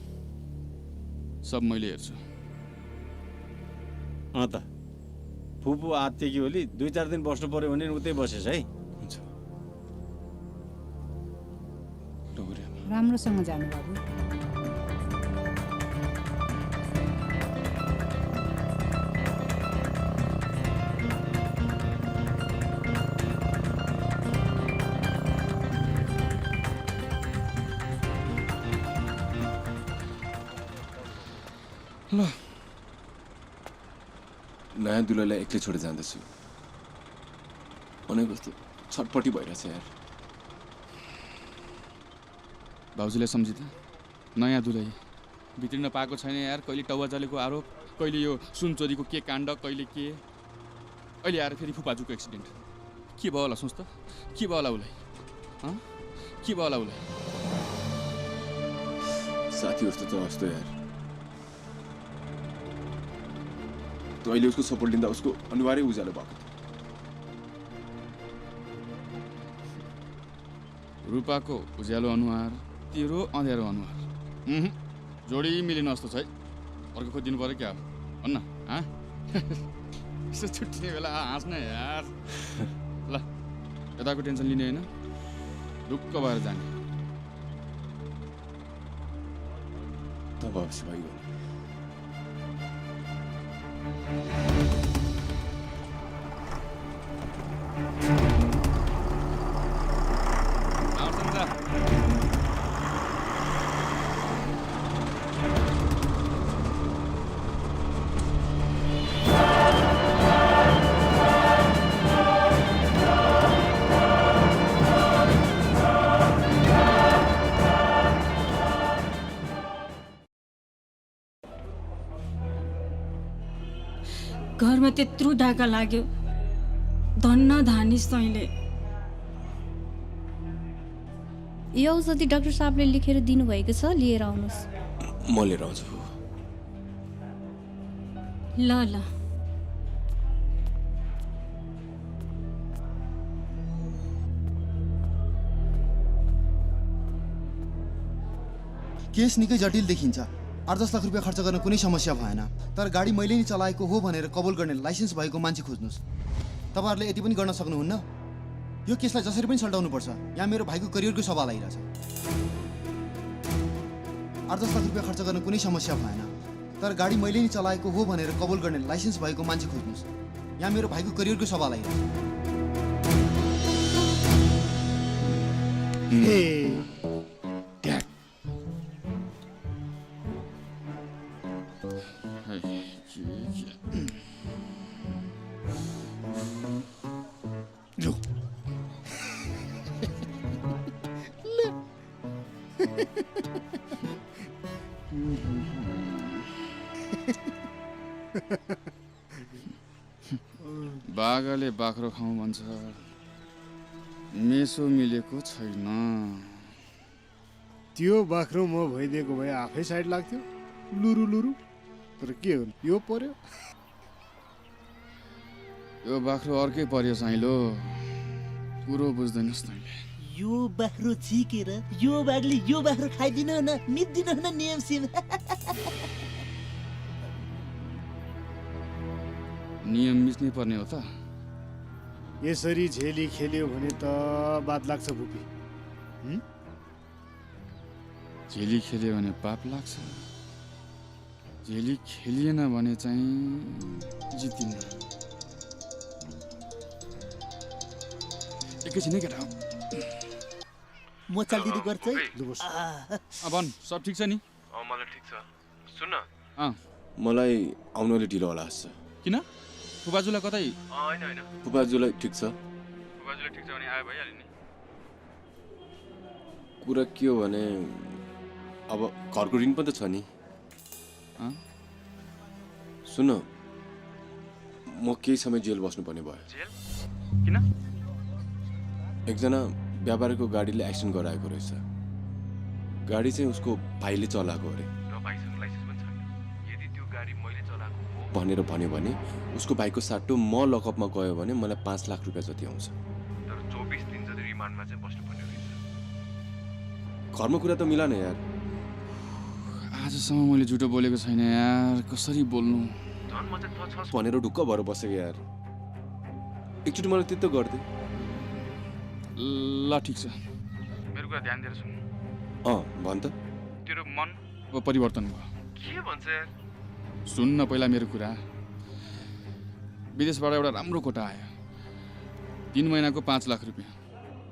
सब मैले हेर्छु। त फुपू आत्ते कि होली 2-4 दिन बस्नु पर्यो भने उतै बसेछ है। हुन्छ, राम्रोसँग जानु बाबु। ल नयाँ दुलैलाई एक्लै छोडेर जाँदैछु। अनेक कस्तो छटपटी भइरहेछ यार। भाउजूले सम्झि त, नयाँ दुलै भित्रिन पाएको छैन यार। कहिले टाउवा जलेको आरोप, कहिले यो सुन चोरीको के काण्ड, कहिले के। अहिले आएर फेरि फुपाजुको एक्सिडेन्ट। के भयो होला सोच त? के भयो होला उसलाई? के भयो होला उसलाई? साथीहरू त जस्तो यार, त अहिले उसको सपोर्ट लिँदा उसको अनिवार्य उज्यालो भएको थियो। रूपाको उज्यालो अनुहार, तेरो अँध्यारो अनुहार, जोडी मिलेन जस्तो छ है। अर्को खोजिदिनु पऱ्यो क्या? भन्न यसो छुट्टिने बेला हाँस्न यार। ल यताको टेन्सन लिने होइन, ढुक्क भएर जाने। तब अवश्य भइगयो। घरमा त्यत्रो ढाका लाग्यो, धन्न धानिस तैँले। यो औषधि डाक्टर साहबले लेखेर दिनुभएको छ, लिएर आउनुहोस्। म लिएर आउँछु। ल ल। केस निकै जटिल देखिन्छ। 8-10 लाख रुपियाँ खर्च गर्न कुनै समस्या भएन, तर गाडी मैले नै चलाएको हो भनेर कबुल गर्ने लाइसेन्स भएको मान्छे खोज्नुहोस्। तपाईँहरूले यति पनि गर्न सक्नुहुन्न? यो केसलाई जसरी पनि सल्टाउनुपर्छ। यहाँ मेरो भाइको करियरको सवाल आइरहेछ। 8-10 लाख रुपियाँ खर्च गर्न कुनै समस्या भएन, तर गाडी मैले नै चलाएको हो भनेर कबुल गर्ने लाइसेन्स भएको मान्छे खोज्नुहोस्। यहाँ मेरो भाइको करियरको सवाल आइरहेछ। बाघले बाख्रो खाउँ भन्छ, मेसो मिलेको छैन। त्यो बाख्रो म भइदिएको भए आफै साइड लाग्थ्यो, लुरु लुरु। तर के हो, यो पर्यो। यो बाख्रो अर्कै पर्यो साइलो, कुरो बुझ्दैनस् तैँले। यो बाख्रो झिकेर यो बाघले यो बाख्रो खाइदिनु न, मिच्दिनु न नियम सिम। नियम मिच्नै पर्ने हो त। यसरी झेली खेल्यो भने त बात लाग्छ भुपी। झेली खेल्यो भने पाप लाग्छ, झेली खेलिएन भने चाहिँ जितिन्न। एकैछिन है केटा, म चालदिँदै गर्छ है। भन, सब ठिक छ नि? मलाई ठिक छ। सुन न, मलाई आउनु अलि ढिलो होला जस्तो। किन? फुपाजुलाई कतै? होइन होइन, फुपाजुलाई ठिक छ। फुपाजुलाई ठिक छ भने आयो भइहाल्यो नि। कुरा के हो भने अब घरको ऋण पनि त छ नि। सुन, म केही समय जेल बस्नुपर्ने भयो। जेल? किन? एकजना व्यापारीको गाडीले एक्सिडेन्ट गराएको रहेछ। गाडी चाहिँ उसको भाइले चलाएको अरे। भनेर भन्यो भने उसको भाइको साटो म लकअपमा गयो भने मलाई 5 लाख रुपियाँ जति आउँछ। तर 24 दिन जति रिमान्डमा चाहिँ बस्नुपर्ने रहेछ। घरमा कुरा त मिला न यार। आजसम्म मैले झुटो बोलेको छैन यार, कसरी बोल्नु भनेर ढुक्क भएर बसेको यार। एकचोटि मलाई त्यति त गर्दै। ल ठिक छ, मेरो कुरा ध्यान दिएर सुन। भन त। तेरो मन परिवर्तन भयो। के भन्छ यार? सुन्न पहिला मेरो कुरा। विदेशबाट एउटा राम्रो कोटा आयो, 3 महिनाको 5 लाख रुपियाँ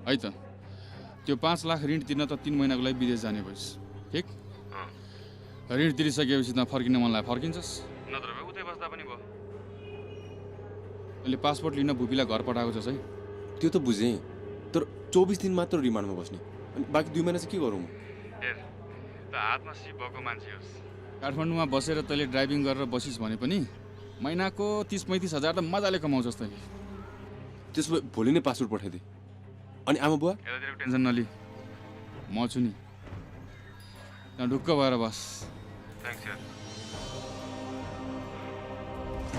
है त। त्यो 5 लाख ऋण तिर्न त 3 महिनाको लागि विदेश जाने भइस्, ठिक? ऋण तिरिसकेपछि त फर्किन मनलाई फर्किन्छस्, नत्र भए उतै बस्दा पनि भयो। अहिले पासपोर्ट लिन भुपीलाई घर पठाएको छस् है? त्यो त बुझेँ, तर 24 दिन मात्र रिमान्डमा बस्ने, अनि बाँकी 2 महिना चाहिँ के गरौँ? हेर, त हातमा सिप भएको मान्छे होस्, काठमाडौँमा बसेर तैँले ड्राइभिङ गरेर बसिस् भने पनि महिनाको 30-35 हजार त मजाले कमाउँछस् तैँले। त्यसो भए भोलि नै पासपोर्ट पठाइदिए। अनि आमा बुवा? यतातिर टेन्सन नलि, म छु नि, त्यहाँ ढुक्क भएर बस। थ्याङ्क्स यार।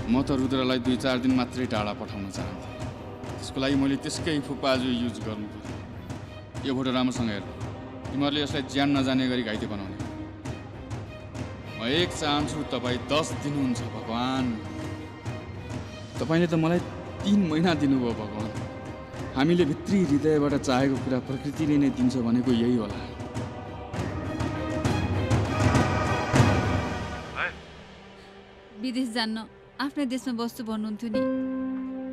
म त रुद्रलाई 2-4 दिन मात्रै टाढा पठाउन चाहन्थेँ। त्यसको लागि मैले त्यसकै फुपाजु युज गर्नु पर्यो। यो फोटो राम्रोसँग हेर, तिमीहरूले यसलाई ज्यान नजाने गरी घाइते बनाउने। म एक चाहन्छु तपाईँ 10 दिनुहुन्छ भगवान्। तपाईँले त मलाई 3 महिना दिनुभयो भगवान्। हामीले भित्री हृदयबाट चाहेको कुरा प्रकृतिले नै दिन्छ भनेको यही होला। विदेश जान्न आफ्नै देशमा बस्छु भन्नुहुन्थ्यो नि।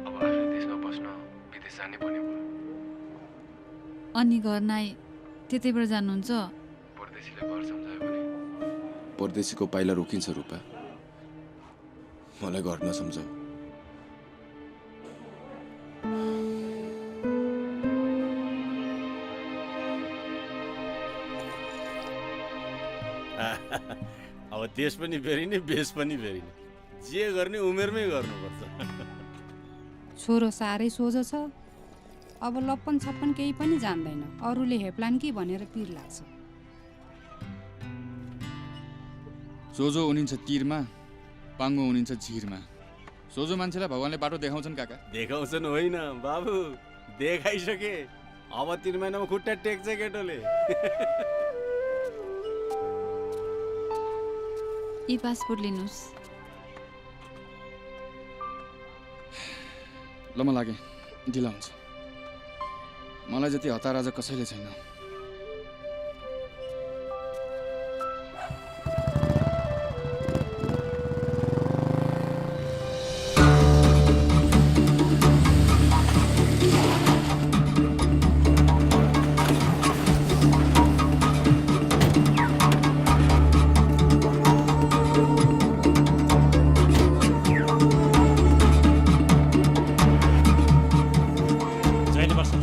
अब आफ्नो देशमा बस्न विदेश जाने भन्ने भयो। अनि घर नाइ त्यतैबाट जानुहुन्छ? परदेशीले घर सम्झायो भने परदेशीको पाइला रोकिन्छ रूपा। मलाई घर नसम्झाऊ। अब देश पनि फेरि नै बेस पनि फेरि नै जे गर्ने उमेरमै गर्नुपर्छ। छोरो साह्रै सोझो छ। अब लप्पन छप्पन केही पनि जान्दैन। अरूले हेप्लान् कि भनेर पिर लाग्छ। सोझो उनिन्छ तीरमा, पाङ्गो उनिन्छ झिरमा। सोझो मान्छेलाई भगवानले बाटो देखाउँछन् काका। देखाउँछन् होइन बाबु, देखाइसके। अब 3 महिनामा खुट्टा टेक्छ केटोले। ई पासपोर्ट लिनुहोस्। ल म लागे ढिला हुन्छ। मलाई जति हतार आज कसैले छैन।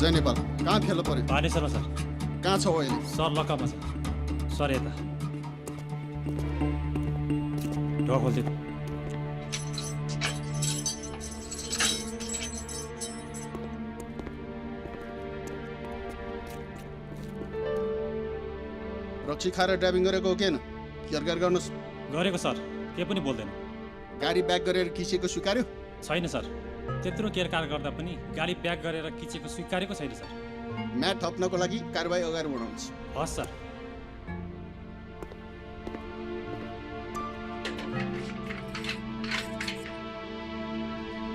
जय नेपाल। कहाँ फेला पर्यो? बानेश्वरमा सर। कहाँ छ अहिले? सर लकअपमा छ। सर यता ढोका खोलिदिनु। रक्सी खाएर ड्राइभिङ गरेको हो किन? केयर गर्नुहोस्। गरेको सर, के पनि बोल्दैन। गाडी ब्याक गरेर किसेको स्वीकार्यो? छैन सर, त्यत्रो केयरकार गर्दा पनि गाडी प्याक गरेर किचेको स्वीकारेको छैन सर। म्याट थप्नको लागि कारबाही अगाडि बढाउनुहोस्। हस् सर।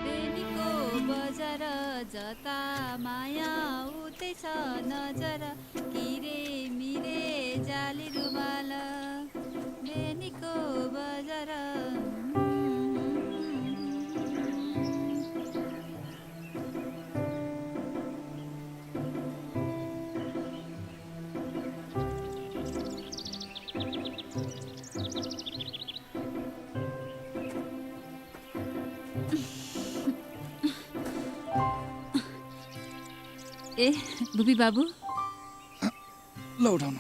बेनीको बजार जता माया उतै छ नजर, किरे मिरे जाली रुमाल। बेनीको बजार ए भुपी बाबु ल उठाउनु।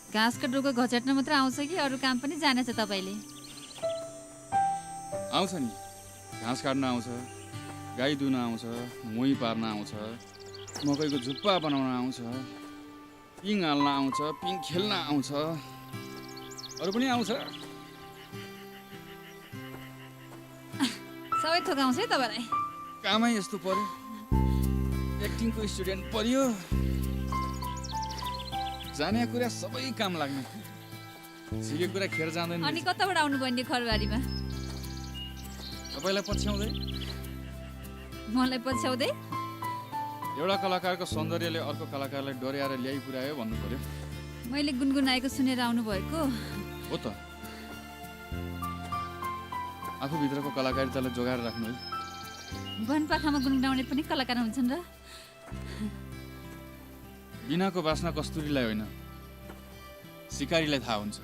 घाँसको डोको घचट्न मात्र आउँछ कि अरू काम पनि जानेछ तपाईँले? आउँछ नि, घाँस काट्न आउँछ, गाई दुन आउँछ, मोही पार्न आउँछ, मकैको झुप्पा बनाउन आउँछ, पिङ हाल्न आउँछ, पिङ खेल्न आउँछ, अरू पनि आउँछ। सबै थोक आउँछ है तपाईँलाई? कामै यस्तो पर्यो, एक्टिङको स्टुडेन्ट पर्यो, जाने कुरा सबै काम लाग्ने, सिकेको कुरा खेर जाँदैन। अनि कताबाट आउनु भन्ने खरबारीमा? तपाईँलाई पछ्याउँदै? मलाई पछ्याउँदै? एउटा कलाकारको सौन्दर्यले अर्को कलाकारलाई डोर्याएर ल्याइ पुर्यायो भन्नु पर्यो। मैले गुनगुनाएको सुनेर आउनुभएको हो त। आफूभित्रको कलाकारितालाई जोगाएर राख्नु है। वनपाखामा गुनगुनाउने पनि कलाकार हुन्छन् र? बिनाको बास्ना कस्तुरीलाई होइन, सिकारीलाई थाहा हुन्छ।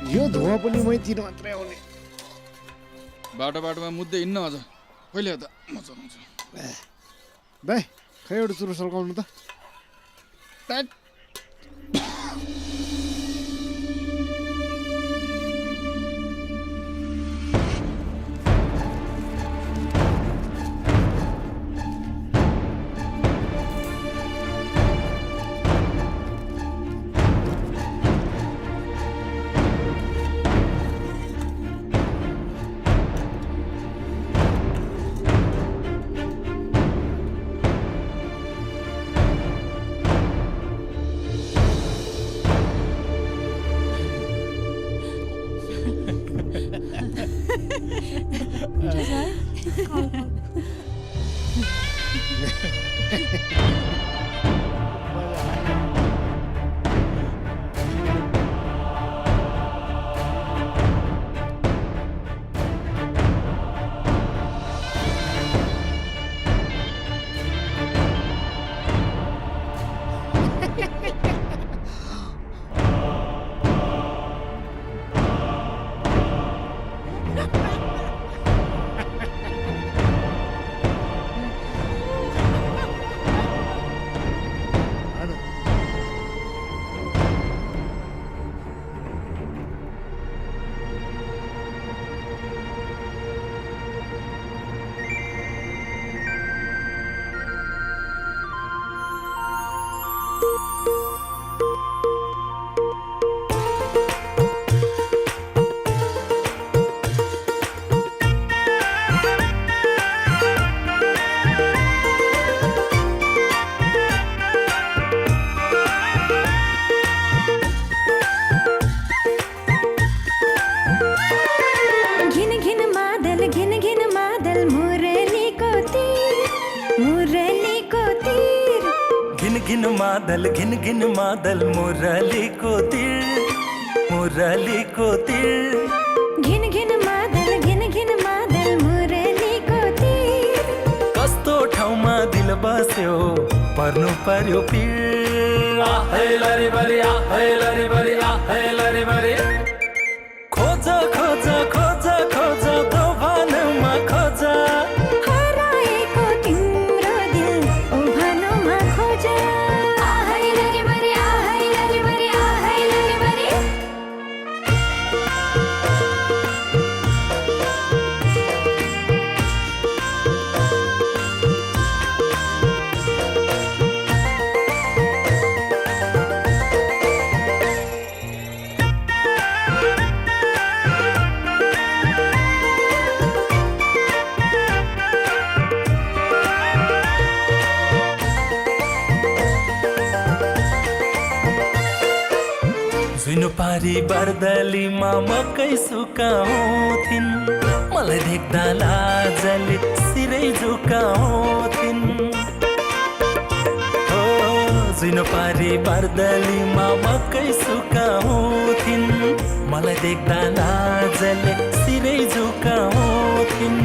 यो धुवा पनि मैतिर मात्रै आउने। बाटो बाटोमा मुद्दै हिँड्न अझ कहिले त म चलाउँछु। दाइ खै एउटा चुरो सल्काउनु त। हुन्छ है घिन घिन मादल मुरलीको तिर घिन घिन मादल मुरलीको तिर कस्तो ठाउँमा दिल बस्यो पर्नु पर्यो पीर आहै लरी बरी खोज खोज खोज खोज दोभानमा खोज हराएको तिम्रो दिल उभानोमा खोज पारी बर्दलीमा मकै सुकाउँथिन् मलाई देख्दा लाजले सिरै झुकाउँथिन् हो जुन पारी बर्दलीमा मकै सुकाउँथिन् मलाई देख्दा लाजले सिरै झुकाउँथिन्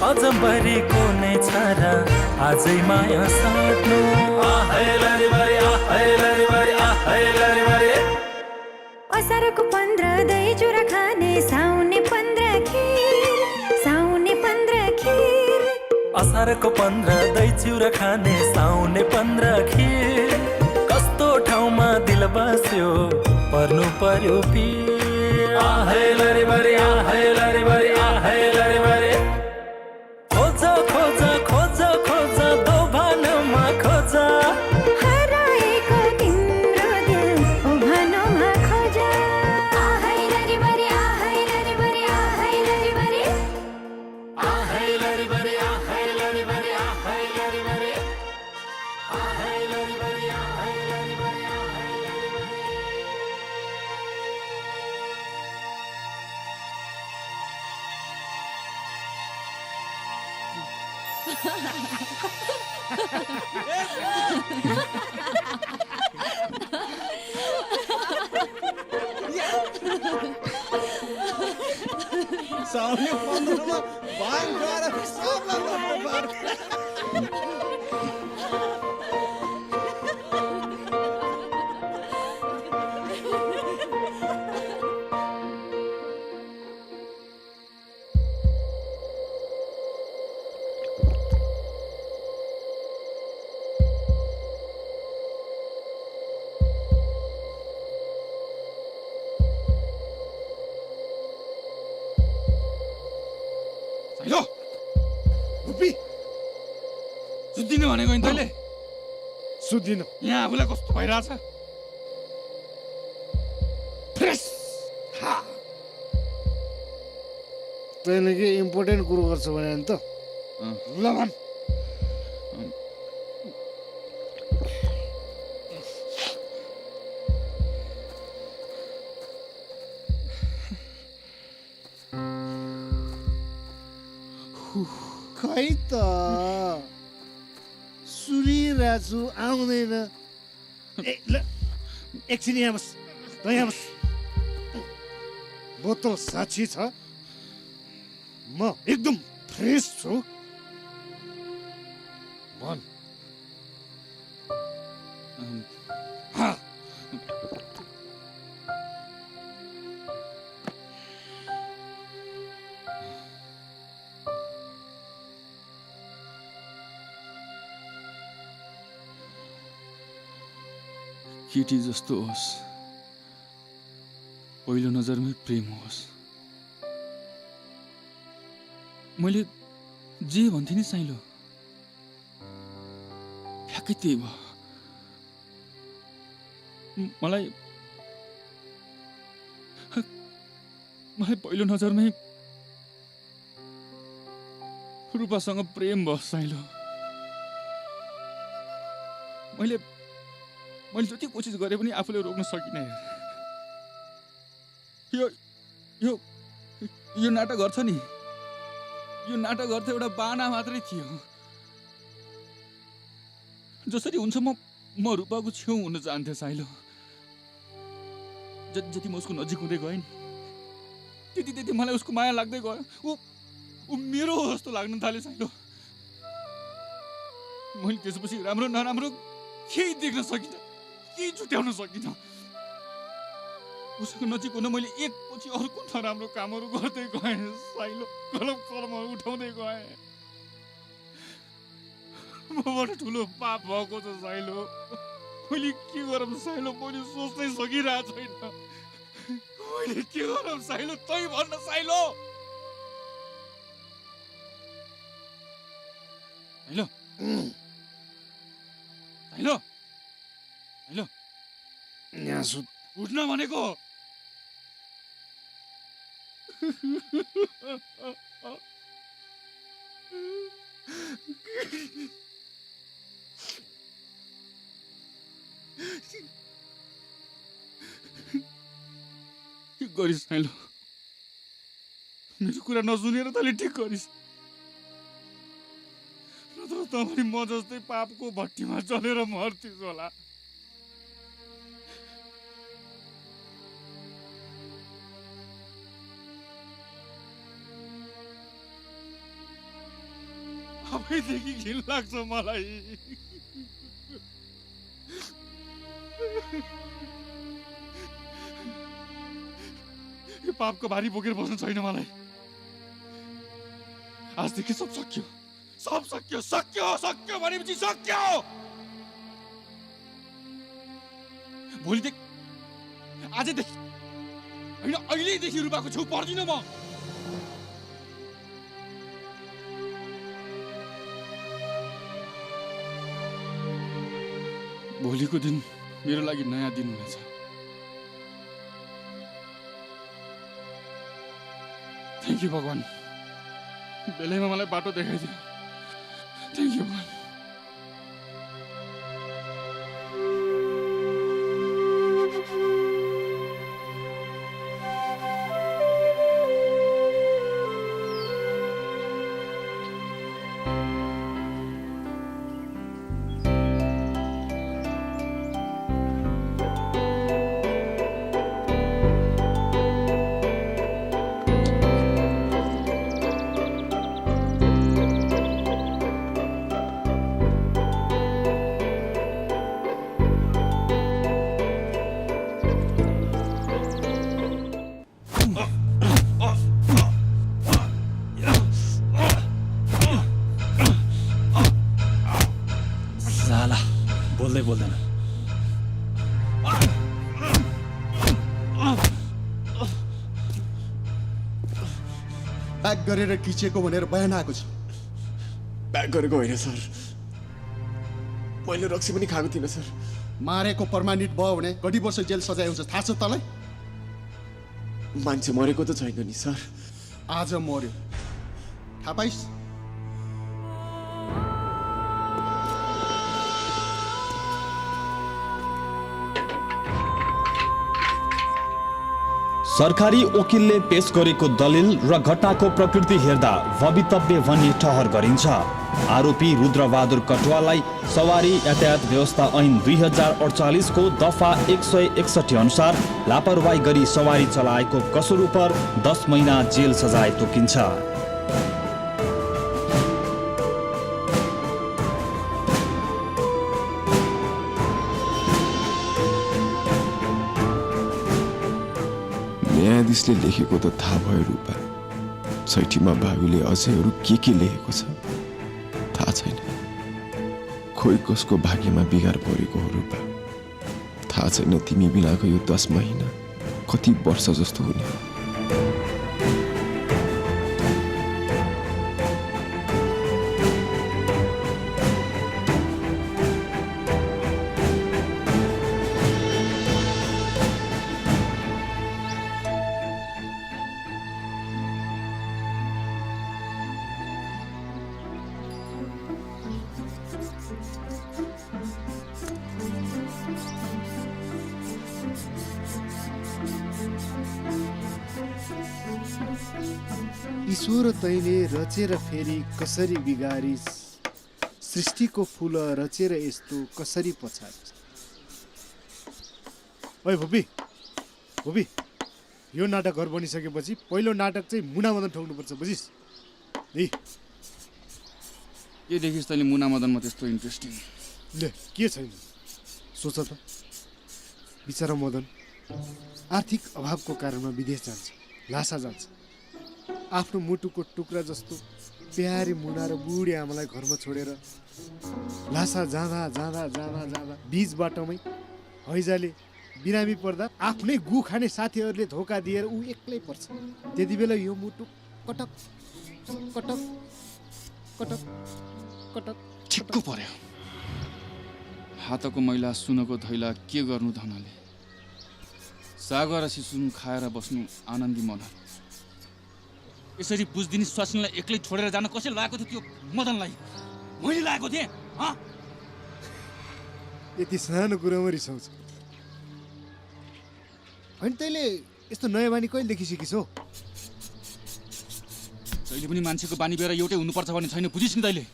अजम्बरीको नै छारा आजै माया साट्नु असारको 15 दही चुरा खाने साउने 15 खीर असारको 15 दही चुरा खाने साउने 15 खीर कस्तो ठाउँमा दिल बस्यो पर्नु पर्यो पीर आहै लरी बरी खोज खोज खोज खोज दोभानमा खोज हराएको तिम्रो दिल उभानोमा खोज आहै लरी बरी साउने 15 मा भाङ गएर सबलाई लड्नु पर्छ। साइलो रुपी सुत्दिनु भनेको नि तैँले सुत्दिन। यहाँ आफूलाई कस्तो भइरहेछ फ्रेस तैँले के इम्पोर्टेन्ट कुरो गर्छ भने नि त ल भन्। खै त सुनिरहेको छु आउँदैन। ए ल एकछिन यहाँ बस, त यहाँ बस। बोतल साक्षी छ, म एकदम फ्रेस छु। भन। केटी जस्तो होस्, पहिलो नजरमै प्रेम होस्। मैले जे भन्थेँ नि साइलो, ठ्याक्कै त्यही भयो। मलाई पहिलो नजरमै रूपासँग प्रेम भयो साइलो। मैले जति कोसिस गरे पनि आफूले रोक्न सकिनँ। यो नाटक गर्छ नि, यो नाटक गर्छ एउटा बाना मात्रै थियो। जसरी हुन्छ म रूपाको छेउ हुन चाहन्थेँ साइलो। जति म उसको नजिक हुँदै गएँ नि, त्यति मलाई उसको माया लाग्दै गयो। ऊ मेरो हो जस्तो लाग्न थाल्यो साइलो। मैले त्यसपछि राम्रो नराम्रो केही देख्न सकिनँ, केही छुट्याउन सकिनँ। उसको नजिक हुन मैले एकपछि अर्को नराम्रो कामहरू गर्दै गएँ साइलो। गलत कलम उठाउँदै गएँ। मबाट ठुलो पाप भएको छ साइलो। मैले के गरौँ साइलो, मैले सोच्नै सकिरहेको छैन। मैले के गरौँ साइलो, तै भन्न साइलो। साइलो साइलो साइलो, यहाँ सुत। उठ्न भनेको। के गरिस् साइलो, मेरो कुरा नसुनेर तैँले ठिक गरिस्। नत्र त पनि म जस्तै पापको भट्टीमा चलेर मर्थिस् होला। अबैदेखि घिन लाग्छ मलाई। यो पापको भारी बोकेर बस्नु छैन मलाई। आजदेखि सब सक्यो, सब सक्यो, सक्यो सक्यो भनेपछि सक्यो। भोलिदेखि, आजदेखि होइन अहिलेदेखि रूपाको छेउ पर्दिनँ म। भोलिको दिन मेरो लागि नयाँ दिन हुनेछ। थ्याङ्क यू भगवान्, बेलैमा मलाई बाटो देखाइदियो। थ्याङ्क यू भगवान्। बोल्दै बोल्दैन। प्याक गरेर खिचेको भनेर बयान आएको छ। प्याक गरेको होइन सर, मैले रक्सी पनि खाएको थिइनँ सर। मारेको पर्मानेन्ट भयो भने कति वर्ष जेल सजाय हुन्छ थाहा छ तँलाई? मान्छे मरेको त छैन नि सर। आज मर्यो, थाहा पाइस्? सरकारी वकिलले पेश गरेको दलिल र घटनाको प्रकृति हेर्दा भवितव्य भन्ने ठहर गरिन्छ। आरोपी रुद्रबहादुर कटुवाललाई सवारी यातायात व्यवस्था ऐन 2048 को दफा 161 अनुसार लापरवाही गरी सवारी चलाएको कसुर पर 10 महिना जेल सजाय तोकिन्छ। न्यायाधीशले लेखेको त थाहा भयो रूपा, छैठीमा भावीले अझै अरू के लेखेको छ थाहा छैन। खोइ कसको भाग्यमा बिगार परेको हो रूपा, थाहा छैन तिमी बिनाको यो 10 महिना कति वर्ष जस्तो हुने। ईश्वर तैले रचेर फेरि कसरी बिगारिस, सृष्टिको फुल रचेर यस्तो कसरी पछारिस। ओइ भुपी, भुपी, यो नाटक घर बनिसकेपछि पहिलो नाटक चाहिँ मुना मदन ठोक्नुपर्छ, बुझिस्? के देखिस् तैँले मुना मदनमा त्यस्तो इन्ट्रेस्टिङ? ले के छैन, सोच त। बिचरा मदन आर्थिक अभावको कारणमा विदेश जान्छ, लासा जान्छ। आफ्नो मुटुको टुक्रा जस्तो प्यारी मुना र बुढी आमालाई घरमा छोडेर लासा जाँदा जाँदा जाँदा जाँदा बीच बाटोमै हैजाले बिरामी पर्दा आफ्नै गु खाने साथीहरूले धोका दिएर ऊ एक्लै पर्छ। त्यति बेला यो मुटु कटक कटक कटक कटक ठिक्क पर्यो। हातको मैला सुनको धैला के गर्नु धनले, सागर र सिसुन खाएर बस्नु आनन्दी मन। यसरी बुझ्दिनी स्वास्नीलाई एक्लै छोडेर जान कसैले लगाएको थियो त्यो मदनलाई? मैले लगाएको थिएँ। यति सानो कुरामा रिसाउँछ। होइन तैँले यस्तो नयाँ बानी कहिलेदेखि सिकिस् हो? तैँले पनि मान्छेको बानी बेर एउटै हुनुपर्छ भन्ने छैन, बुझिस् नि तैँले?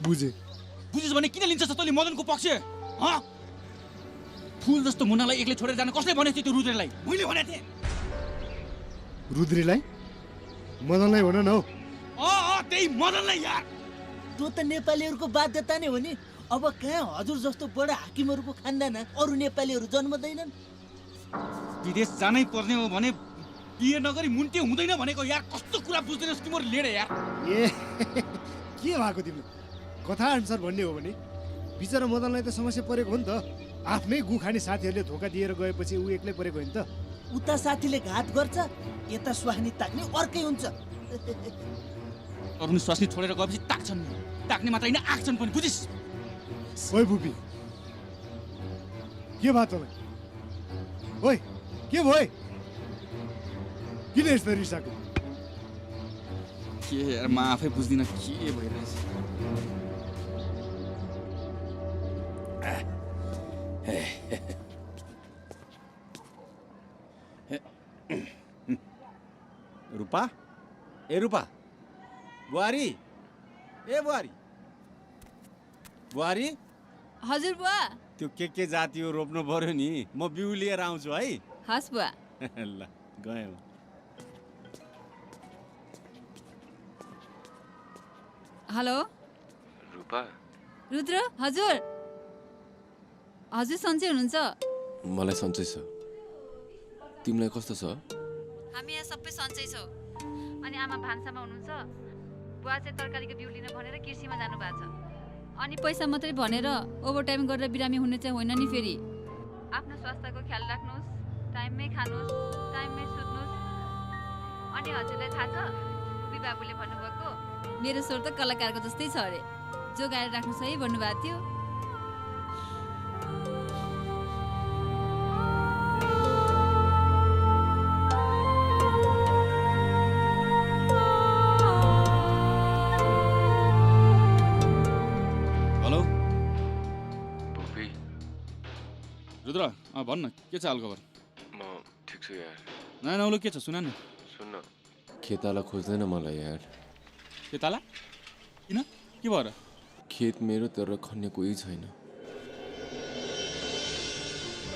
बुझिस् भने किन लिन्छ तैँले मदनको पक्ष? फुल जस्तो मुनालाई एक्लै छोडेर जान कसले भनेको थियो त्यो रुद्रलाई? मैले भनेको थिएँ। रुद्रीलाई? मदनलाई भन न हौ। त्यही मदनलाई यार। त्यो त नेपालीहरूको बाध्यता नै हो नि। अब कहाँ हजुर जस्तो बडा हाकिमहरूको खानदान अरू नेपालीहरू जन्मदैनन्। विदेश जानै पर्ने हो भने बिहे नगरी मुन्टे हुँदैन भनेको यार। कस्तो कुरा बुझ्दैनस् तिम्रो लेडे यार। के भएको तिमीलाई? कथा अनुसार भन्ने हो भने बिचरा मदनलाई त समस्या परेको हो नि त। आफ्नै गु खाने साथीहरूले धोका दिएर गएपछि ऊ एक्लै परेको होइन त। उता साथीले घात गर्छ, यता स्वास्नी ताक्ने अर्कै हुन्छ। अरू स्वास्नी छोडेर गएपछि ताक्छन्, ताक्ने मात्र होइन आक्छन् पनि, बुझिस्? ओइ भुपी, के भयो तँलाई? ओइ के भयो? किन यस्तो रिसाएको? के यार म आफै बुझ्दिनँ के भइरहेछ। रूपा, ए रूपा, बुहारी, ए बुहारी, बुहारी। हजुर बुवा। त्यो के जाति हो रोप्नु पर्यो नि, म बिउ लिएर आउँछु है। हस् बुवा। ल गएँ। हेलो रूपा। रुद्र, हजुर हजुर सन्चै हुनुहुन्छ? मलाई सन्चै छ, तिमीलाई कस्तो छ? हामी यहाँ सबै सन्चै छौँ। अनि आमा भान्सामा हुनुहुन्छ, गुवा चाहिँ तरकारीको बिउ लिन भनेर कृषिमा जानु भएको छ। अनि पैसा मात्रै भनेर ओभरटाइम गरेर बिरामी हुने चाहिँ होइन नि फेरि। आफ्नो स्वास्थ्यको ख्याल राख्नुहोस्, टाइममै खानुहोस्, टाइममै सुत्नुहोस्। अनि हजुरलाई थाहा छ बुबी बाबुले भन्नुभएको मेरो स्वर त कलाकारको जस्तै छ अरे, जोगाएर राख्नुहोस् है भन्नुभएको थियो। हेलो रुद्र, भन्न के छ हालखबर? म ठिक छु यार। नयाँ नौलो के छ सुना न। सुन्न, खेताला खोज्दैन मलाई यार। खेताला? किन? के भएर? खेत मेरो तर खन्ने कोही छैन।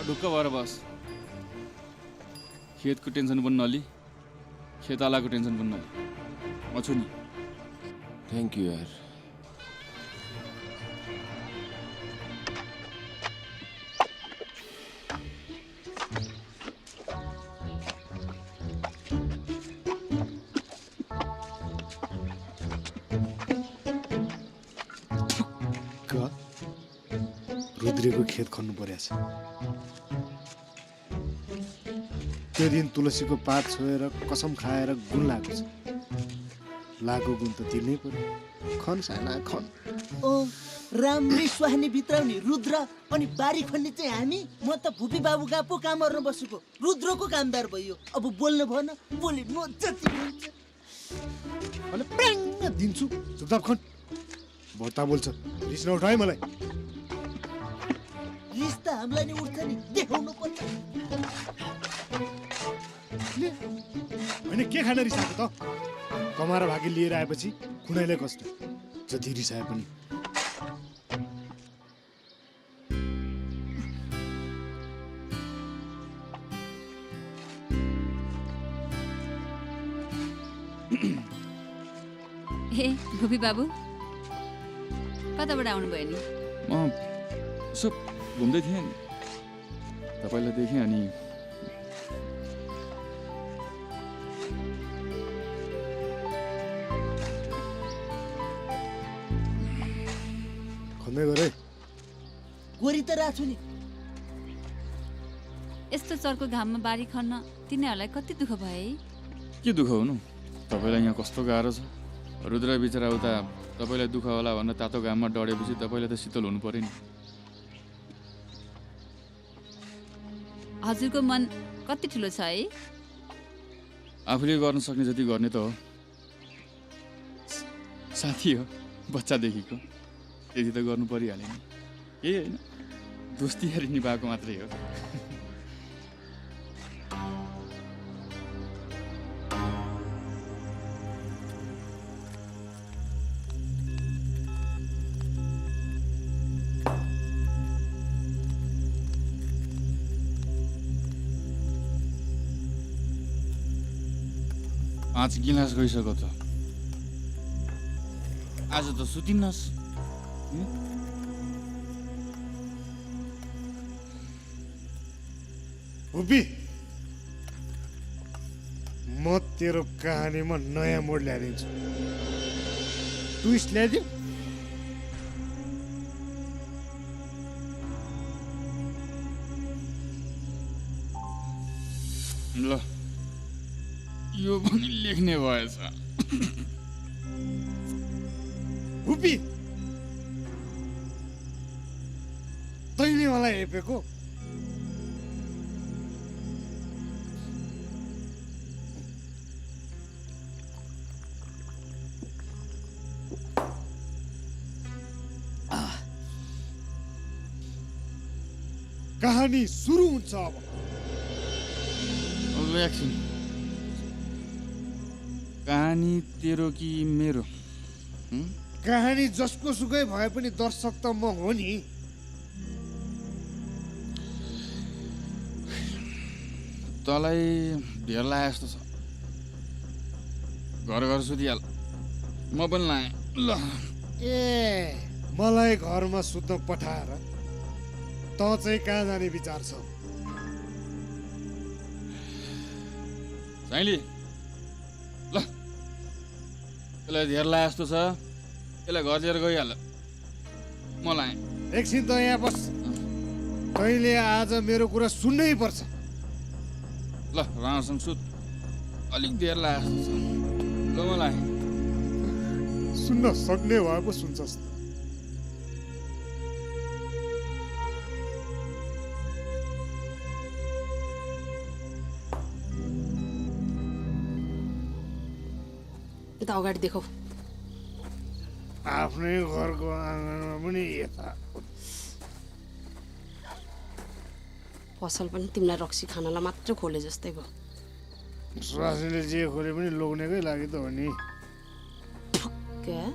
ढुक्क भएर बस। खेतको टेन्सन पनि नलि, खेतालाको टेन्सन पनि नलि, म छु नि। थ्याङ्क यू यार। रुद्रेको खेत खन्नु परेछ। त्यो दिन तुलसीको पात छोएर कसम खाएर गुण लागेको छ। लागेको गुण त तिर्नै पर्यो। खन साना खन। ओ राम्रै सुहानी भित्राउने रुद्र अनि बारी खन्ने चाहिँ हामी। म त भुपी बाबुका पो काम गर्न बसेको, रुद्रको कामदार भयो। अब बोल्नु भएन, बोले म जति हुन्छ अनि प्याङ दिन्छु। चुपचाप खन। भर्ता बोल्छ, रिस नउठाए मलाई। रिस त हामीलाई नि उठ्छ नि, देखाउनु पर्छ। होइन के खान रिसाएको त? कमाएर भागी लिएर आएपछि कुनैलाई कष्ट, जति रिसाए पनि। हे भुपी बाबु, कताबाट आउनुभयो नि? म यसो घुम्दै थिएँ नि, तपाईँलाई देखेँ अनि खन्दै गरे गोरी त राछु नि। यस्तो चर्को घाममा बारी खन्न तिनीहरूलाई कति दुःख भयो है? के दुःख हुनु, तपाईँलाई यहाँ कस्तो गाह्रो छ। रुद्र बिचरा उता तपाईँलाई दुःख होला भनेर तातो घाममा डढेपछि तपाईँलाई त शीतल हुनु पर्यो नि। हजुरको मन कति ठुलो छ है? आफूले गर्न सक्ने जति गर्ने त हो। साथी हो बच्चादेखिको, त्यति त गर्नु परिहाल्यो नि। केही होइन, दोस्तीयारी निभाएको मात्रै हो। आज गिलास गइसक्यो त, आज त सुतिन्नस्। भुपी, म तेरो कहानीमा नयाँ मोड ल्याइदिन्छु। ट्विस्ट ल्याइदिउ। ल यो पनि लेख्ने भएछ। भुपी, तैँले मलाई हेपेको? कहानी सुरु हुन्छ अब। एकछिन, कहानी तेरो कि मेरो? कहानी जसको सुकै भए पनि दर्शक त म हो नि। तँलाई धेर लाए जस्तो छ, घर घर सुतिहाल। म पनि लाएँ। ल ए, मलाई घरमा सुत्न पठाएर त चाहिँ कहाँ जाने विचार छ? साइली, ल यसलाई धेर लाए जस्तो छ, यसलाई घर लिएर गइहाल। मलाई एकछिन त यहाँ बस। तैँले आज मेरो कुरा सुन्नै पर्छ। ल राम्रोसँग सुत, अलिक धेर लाए जस्तो छ। ल मलाई सुन्न सक्ने भए पो सुन्छस्। यता अगाडि देखौ। आफ्नै घरको आँगनमा पनि यता पसल पनि तिमीलाई रक्सी खानलाई मात्र खोले जस्तै भयो। स्वासीले जे खोले पनि लोग्नेकै लागि त हो नि। क्या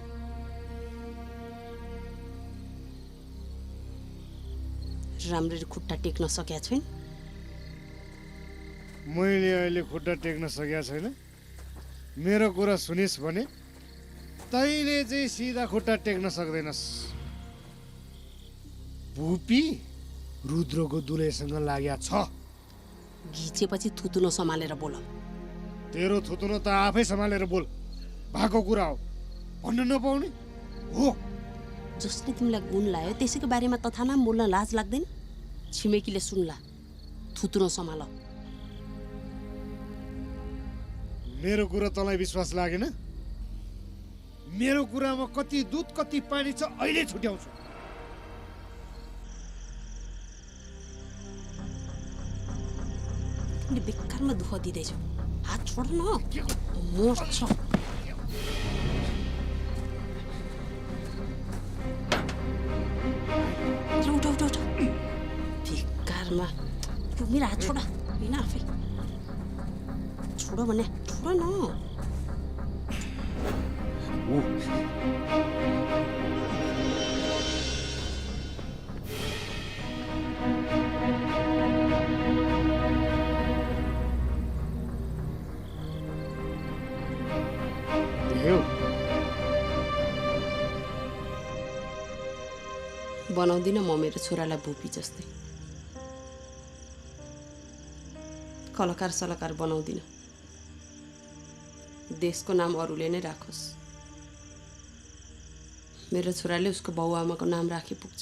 राम्ररी खुट्टा टेक्न सकेका छैन? मैले अहिले खुट्टा टेक्न सकेका छैन। मेरो कुरा सुनिस् भने तैँले चाहिँ सिधा खुट्टा टेक्न सक्दैनस्। भुपी रुद्रको दुलैसँग लाग्या छ। घिचेपछि थुतुनो सम्हालेर बोल। तेरो थुतुनो त आफै सम्हालेर बोल। भएको कुरा हो, भन्न नपाउने हो। जसले तिमीलाई गुण लायो त्यसैको बारेमा तथानाम बोल्न लाज लाग्दैन? छिमेकीले सुन्ला, थुतुनो सम्हाल। मेरो कुरा तँलाई विश्वास लागेन? मेरो कुरामा कति दुध कति पानी छ अहिले छुट्याउँछु। तिमीले बेकारमा दुःख दिँदैछौ। हात छोड न, मर्छ। उठ उठ उठ, बेकारमा। मेरो हात छोड, होइन आफै छोड भने छोड न। बनाउँदिन म मेरो छोरालाई भुपी जस्तै। कलाकार सलाकार बनाउँदिन। देशको नाम अरूले नै राखोस्। मेरो छोराले उसको बाउआमाको नाम राखे पुग्छ।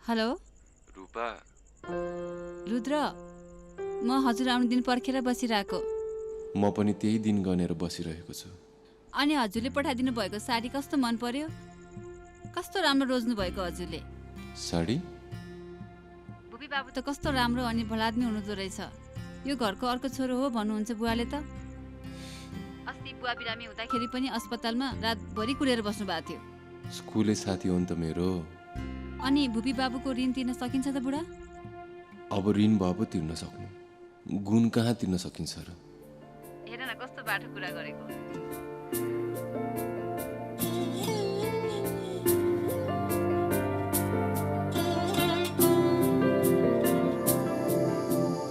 हेलो रूपा। रुद्र, म हजुर आउने दिन पर्खेर बसिरहेको। म पनि त्यही दिन गनेर बसिरहेको छु। अनि हजुरले पठाइदिनु भएको साडी कस्तो मन पर्यो? कस्तो राम्रो रोज्नु भएको हजुरले। साडी? भुपी बाबु त कस्तो राम्रो अनि भलाद्मी हुनुहुँदो रहेछ। यो घरको अर्को छोरो हो भन्नुहुन्छ बुवाले त। अस्ति बुवा बिरामी हुँदाखेरि पनि अस्पतालमा रातभरि कुरेर बस्नु भएको थियो। स्कुले साथी हो नि त मेरो। अनि भुपी बाबुको ऋण तिर्न सकिन्छ त बुढा? अब ऋण भए पो तिर्न सक्नु, गुण कहाँ तिर्न सकिन्छ र? हेर न कस्तो बाटो कुरा गरेको।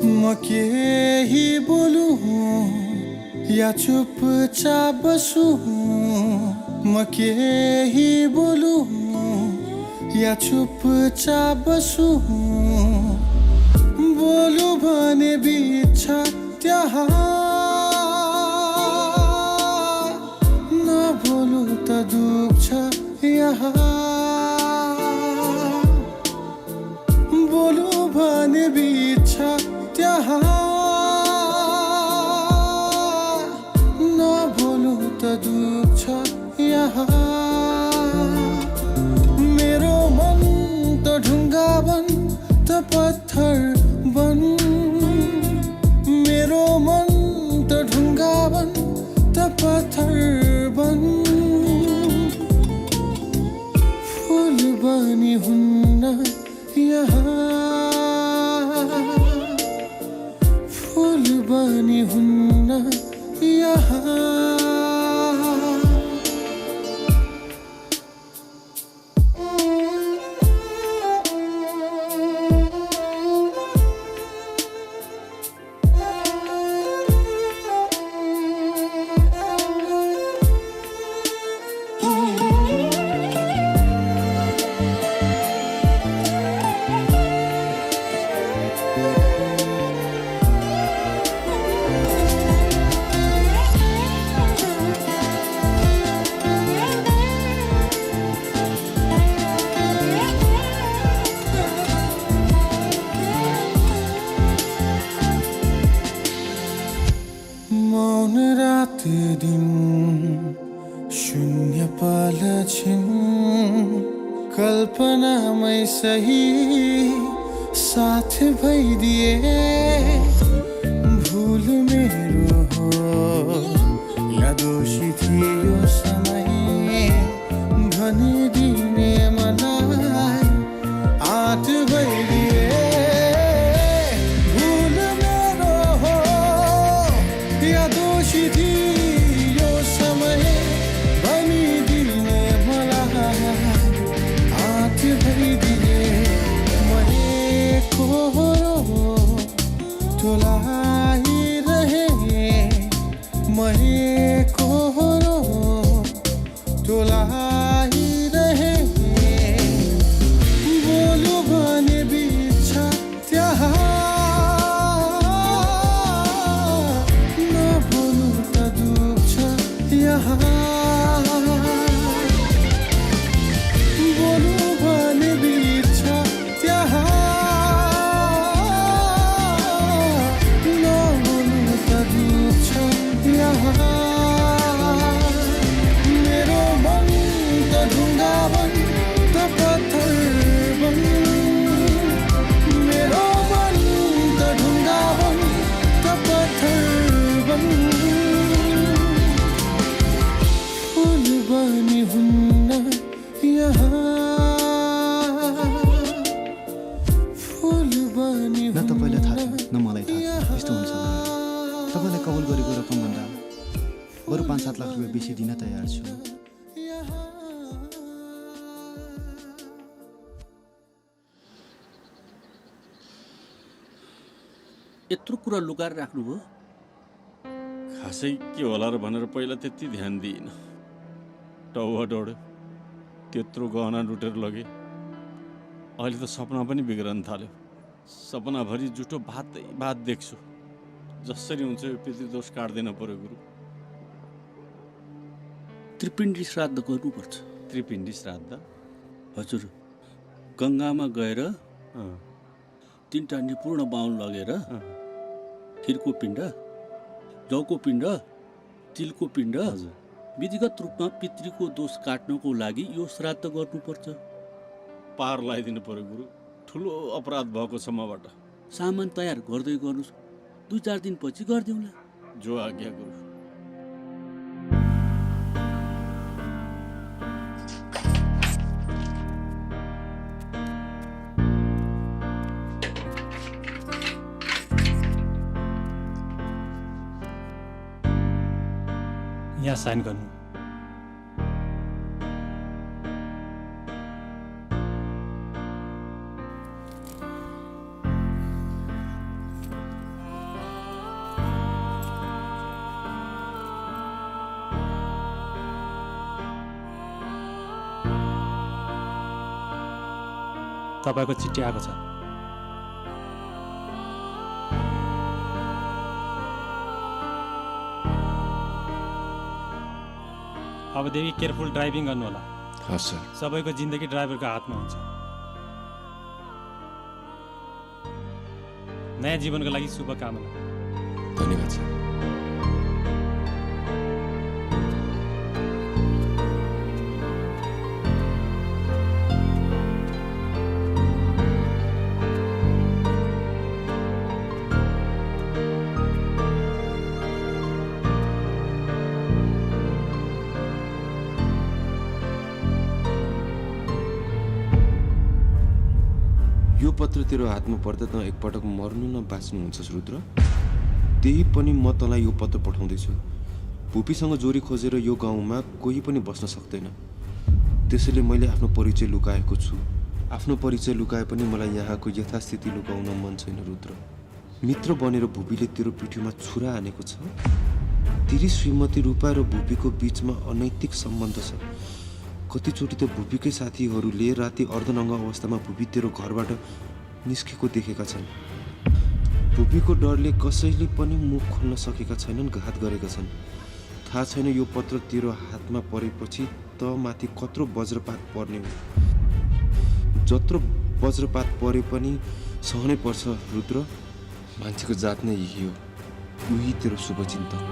म केही बोलूं या चुपचाप बसूं? म केही बोलूं या चुपचाप बसूं? बोलू भने बिच त्यहाँ, नबोलू त दुख्छ यहाँ। बोलू भने बिच त्यहाँ, नबोलू त दुख्छ यहाँ। मेरो मन त ढुङ्गा बन त पत्थर बन। मेरो मन त ढुङ्गा बन त पत्थर बन। फुल बनी हुन्न यहाँ, फुल बनी हुन्न यहाँ। मौन रात दिन शून्य पल छिन् कल्पनामै सही साथ भइदिए भूल मेरो हो या दोषी थियो समय भनिदिने मलाई आठ भइदिए भूल मेरो हो या दोषी थियो समय भनिदिने मलाई आठ भइदिए मरेको टोलाइरहे मरेको टोलाइरहे बोल्यो भने बिच त्यहाँ नबोल्नु त दुख्छ यहाँ बोल्नु भने बिच त्यहाँ नबोल्नु त दुख्छ यहाँ मेरो मन त ढुङ्गा बन त पत्थर बन मेरो मन त ढुङ्गा बन त पत्थर बन फुल बनी हुन्न यहाँ फुल बनी न तपाईँलाई थाहा थियो न मलाई थाहा थियो यस्तो हुन्छ तपाईँलाई कबुल गरेको रकमभन्दा बरु 5-7 लाख रुपियाँ बेसी दिन तयार छु यत्रो कुरा लुकाएर राख्नुभयो खासै के होला र भनेर पहिला त्यति ध्यान दिइन टाउवा डढ्यो त्यत्रो गहना लुटेर लगे अहिले त सपना पनि बिग्रन थाल्यो सपनाभरि जुठो बात देख्छु जसरी हुन्छ यो पितृदोष काट्दैन पर्यो गुरु त्रिपिण्डी श्राद्ध गर्नुपर्छ त्रिपिण्डी श्राद्ध हजुर गङ्गामा गएर 3टा निपूर्ण बाहुन लगेर खिरको पिण्ड जौको पिण्ड तिलको पिण्ड विधिगत रूपमा पितृको दोष काट्नको लागि यो श्राद्ध गर्नुपर्छ पार लगाइदिनु पर्यो गुरु ठुलो अपराध भएको छ मबाट सामान तयार गर्दै गर्नुहोस् 2-4 दिनपछि गरिदिउँला जो आज्ञा गुरु यहाँ साइन गर्नु तपाईँको चिठी आएको छ अबदेखि केयरफुल ड्राइभिङ गर्नु होला हस् सर सबैको जिन्दगी ड्राइभरको हातमा हुन्छ नयाँ जीवनको लागि शुभकामना धन्यवाद सर यो पत्र तेरो हातमा पर्दा त एकपटक मर्नु न बाँच्नु हुन्छ रुद्र त्यही पनि म तँलाई यो पत्र पठाउँदैछु भुपीसँग जोरी खोजेर यो गाउँमा कोही पनि बस्न सक्दैन त्यसैले मैले आफ्नो परिचय लुकाएको छु आफ्नो परिचय लुकाए पनि मलाई यहाँको यथास्थिति लुकाउन मन छैन रुद्र मित्र बनेर भुपीले तेरो पिठीमा छुरा हानेको छ तेरी श्रीमती रूपा र भुपीको बीचमा अनैतिक सम्बन्ध छ कतिचोटि त भुपीकै साथीहरूले राति अर्धनङ्ग अवस्थामा भुपी तेरो घरबाट निस्केको देखेका छन् भुपीको डरले कसैले पनि मुख खोल्न सकेका छैनन् घात गरेका छन् थाहा छैन यो पत्र तेरो हातमा परेपछि त माथि कत्रो वज्रपात पर्ने हो जत्रो वज्रपात परे पनि सहनै पर्छ रुद्र मान्छेको जात नै यही हो उही तेरो शुभचिन्तक।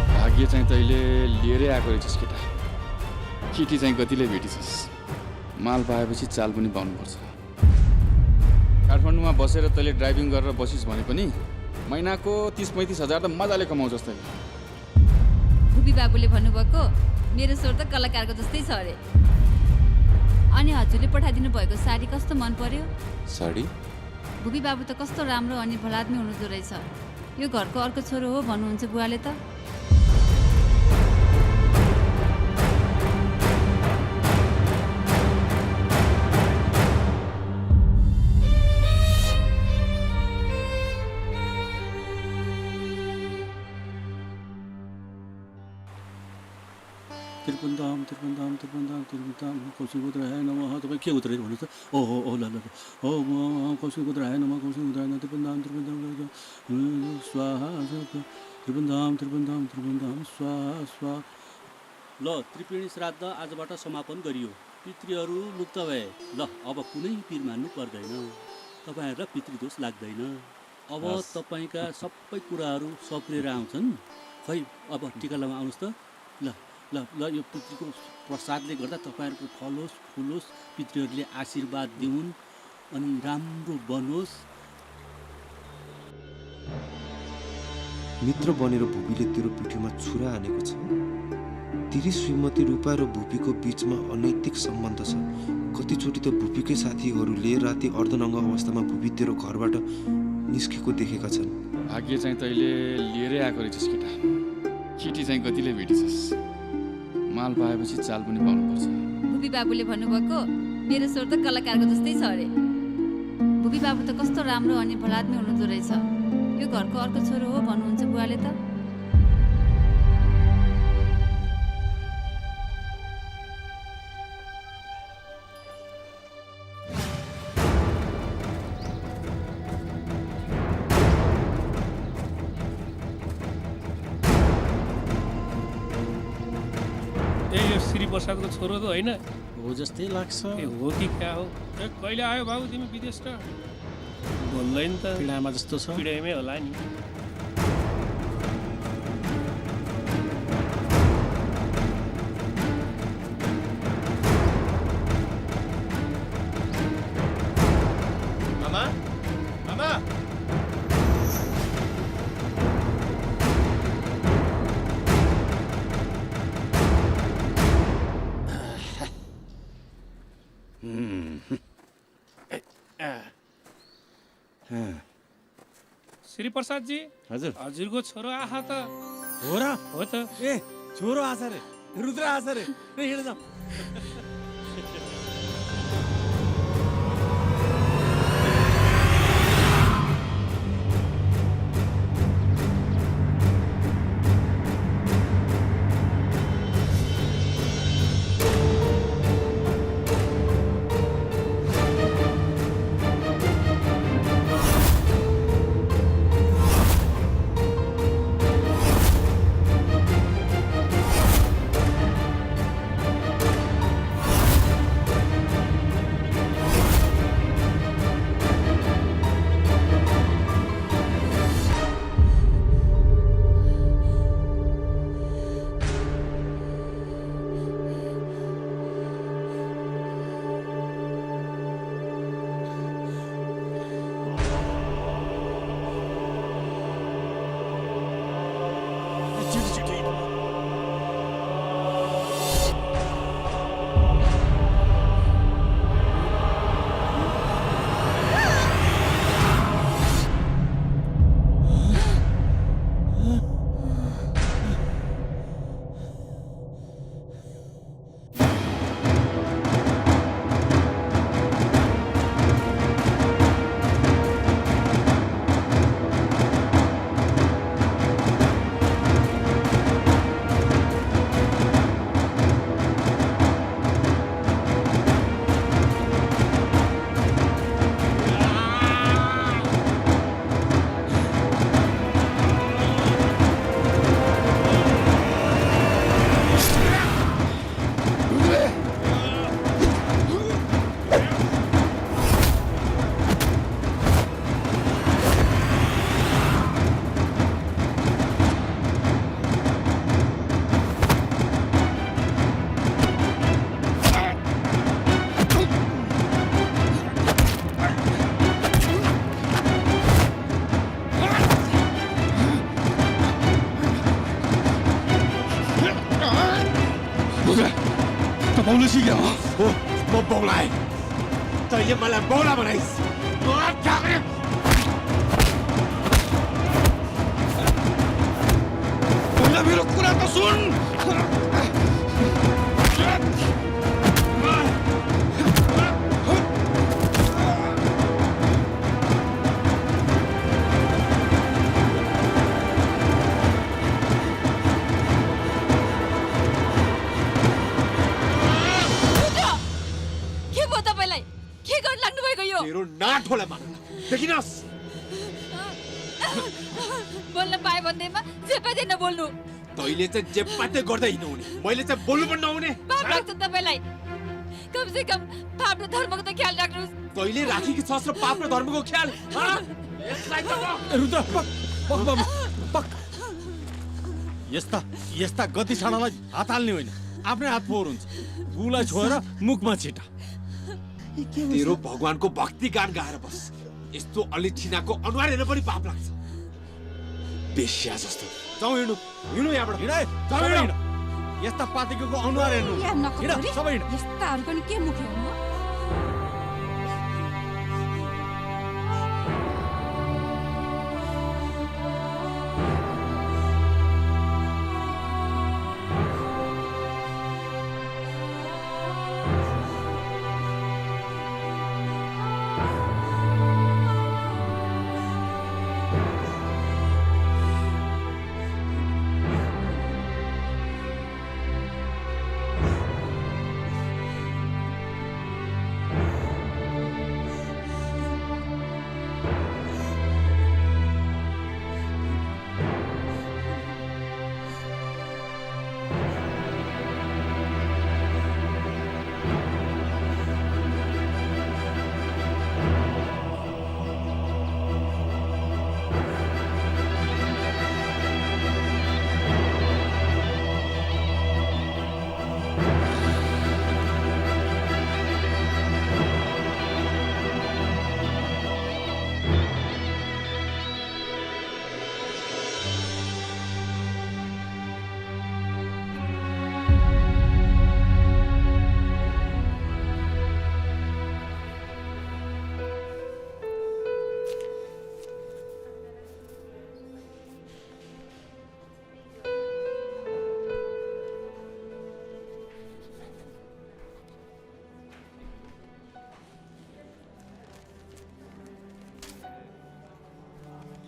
भाग्य चाहिँ तैँले लिएरै आएको रहेछस् केटा। केटी चाहिँ कतिले भेटिछस्। माल पाएपछि चाल पनि पाउनुपर्छ। काठमाडौँमा बसेर तैँले ड्राइभिङ गरेर बसिस् भने पनि महिनाको 30-35 हजार त मजाले कमाउँछस् तैँले। भुपी बाबुले भन्नुभएको मेरो स्वर त कलाकारको जस्तै छ अरे। अनि हजुरले पठाइदिनु भएको साडी कस्तो मन पर्यो? साडी? भुपी बाबु त कस्तो राम्रो अनि भलाद्मी हुनुहुँदो रहेछ। यो घरको अर्को छोरो हो भन्नुहुन्छ बुवाले त। त्रिपुन्दाम त्रिपुन्दाम त्रिपुन्दाम त्रिपुन्दाम कौशिक उद्राय नमः। तपाईँ के उत्रेर भन्नुहोस् त? ओ ल ल हो कौशिक उद्राय नमः कौशिक उद्राय त्रिपुन्दाम त्रिपुन्दाम स्वाहा त्रिपुन्दाम त्रिपुन्दाम त्रिपुन्दाम स्वाहा स्वाहा। ल त्रिपिणी श्राद्ध आजबाट समापन गरियो। पितृहरू मुक्त भए। ल अब कुनै पिर मान्नु पर्दैन। तपाईँहरूलाई पितृदोष लाग्दैन। अब तपाईँका सबै कुराहरू सप्रिएर आउँछन्। खै अब टिका लाउन आउनुहोस् त। ल ल ल यो पितृको प्रसादले गर्दा तपाईँहरूको फलोस् फुलोस्, पितृहरूले आशीर्वाद दिउन् अनि राम्रो बनोस्। मित्र बनेर भुपीले तेरो पिठीमा छुरा हानेको छ। तेरी श्रीमती रूपा र भुपीको बीचमा अनैतिक सम्बन्ध छ। कतिचोटि त भुपीकै साथीहरूले राति अर्धनङ्ग अवस्थामा भुपी तेरो घरबाट निस्केको देखेका छन्। भाग्य चाहिँ तैँले लिएरै आएको रहेछस् केटा। केटी चाहिँ कतिले भेटिछस्। माल पाएपछि चाल पनि पाउनुपर्छ। भुपी बाबुले भन्नुभएको मेरो स्वर त कलाकारको जस्तै छ अरे। भुपी बाबु त कस्तो राम्रो अनि भलाद्मी हुनुहुँदो रहेछ। यो घरको अर्को छोरो हो भन्नुहुन्छ बुवाले त। प्रसादको छोरो त होइन? हो जस्तै लाग्छ। हो कि क्या हो? कहिले आयो बाबु तिमी विदेश त? बोल्दैन त। पीडामा जस्तो छ। पीडामै होला नि। मामा मामा श्री प्रसाद जी। हजुर। हजुरको छोरो आहा त हो र? हो त। ए छोरो आछ रे, रुद्र आछ रे। हिँड जाऊ। तुलसी क्या हो म बौलाए तैँले मलाई बौला बनाइस् पहिला मेरो कुरा त सुन मेरो नाट होला मान देखिनस् बोल्न पाए भन्दैमा जे पाए नबोल्नु तैँले चाहिँ जे पाते गर्दै हिँड्नुहुने मैले चाहिँ बोल्नु पनि नहुने पाप लाग्छ तपाईँलाई कम से कम पाप र धर्मको त ख्याल राख्नुहोस् तैँले राखेकी छस् र पाप र धर्मको ख्याल रुद्र पक पक पक यस्ता गति छाडालाई हात हाल्ने होइन आफ्नै हात फोहोर हुन्छ गुलाई छोएर मुखमा छिटा तेरो भगवानको भक्ति गान गाएर बस यस्तो अलिठिनाको अनुहार हेर्न पनि पाप लाग्छ बेस्या जस्तो जाउँ हिँड्नु हिँड्नु यहाँबाट यस्ता पातेको अनुहार हेर्नु सबै यस्ताहरूको नि के मुख हेर्नु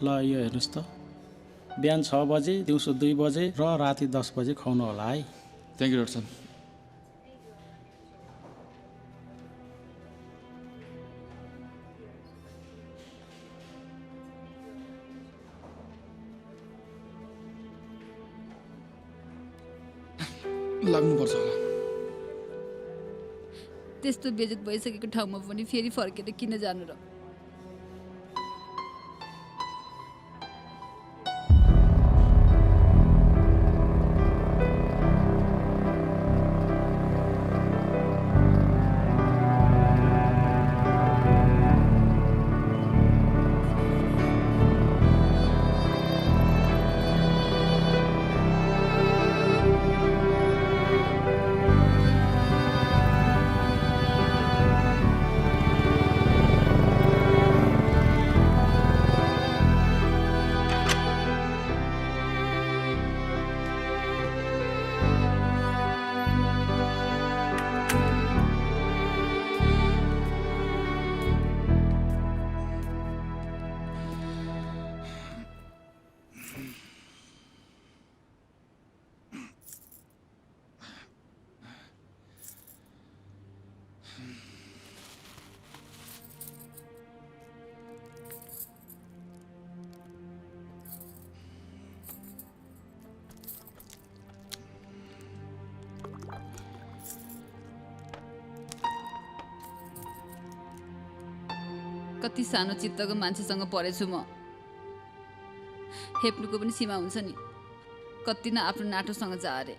ल यो हेर्नुहोस् त बिहान 6 बजे दिउँसो 2 बजे र राति 10 बजे खुवाउनु होला है थ्याङ्क यू डक्टर लाग्नुपर्छ होला त्यस्तो बेजत भइसकेको ठाउँमा पनि फेरि फर्केर किन जानु र कति सानो चित्तको मान्छेसँग परेछु म हेप्नुको पनि सीमा हुन्छ नि कति न आफ्नो नाटोसँग जारे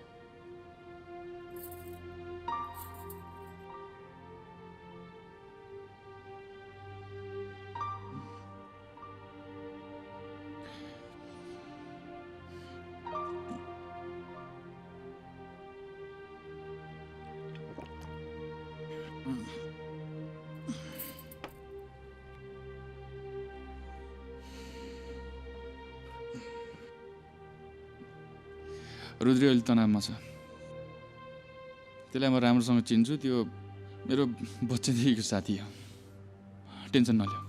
रुद्री अहिले तनावमा छ। त्यसलाई म राम्रोसँग चिन्छु, त्यो मेरो बच्चादेखिको साथी हो, टेन्सन नलिऊ।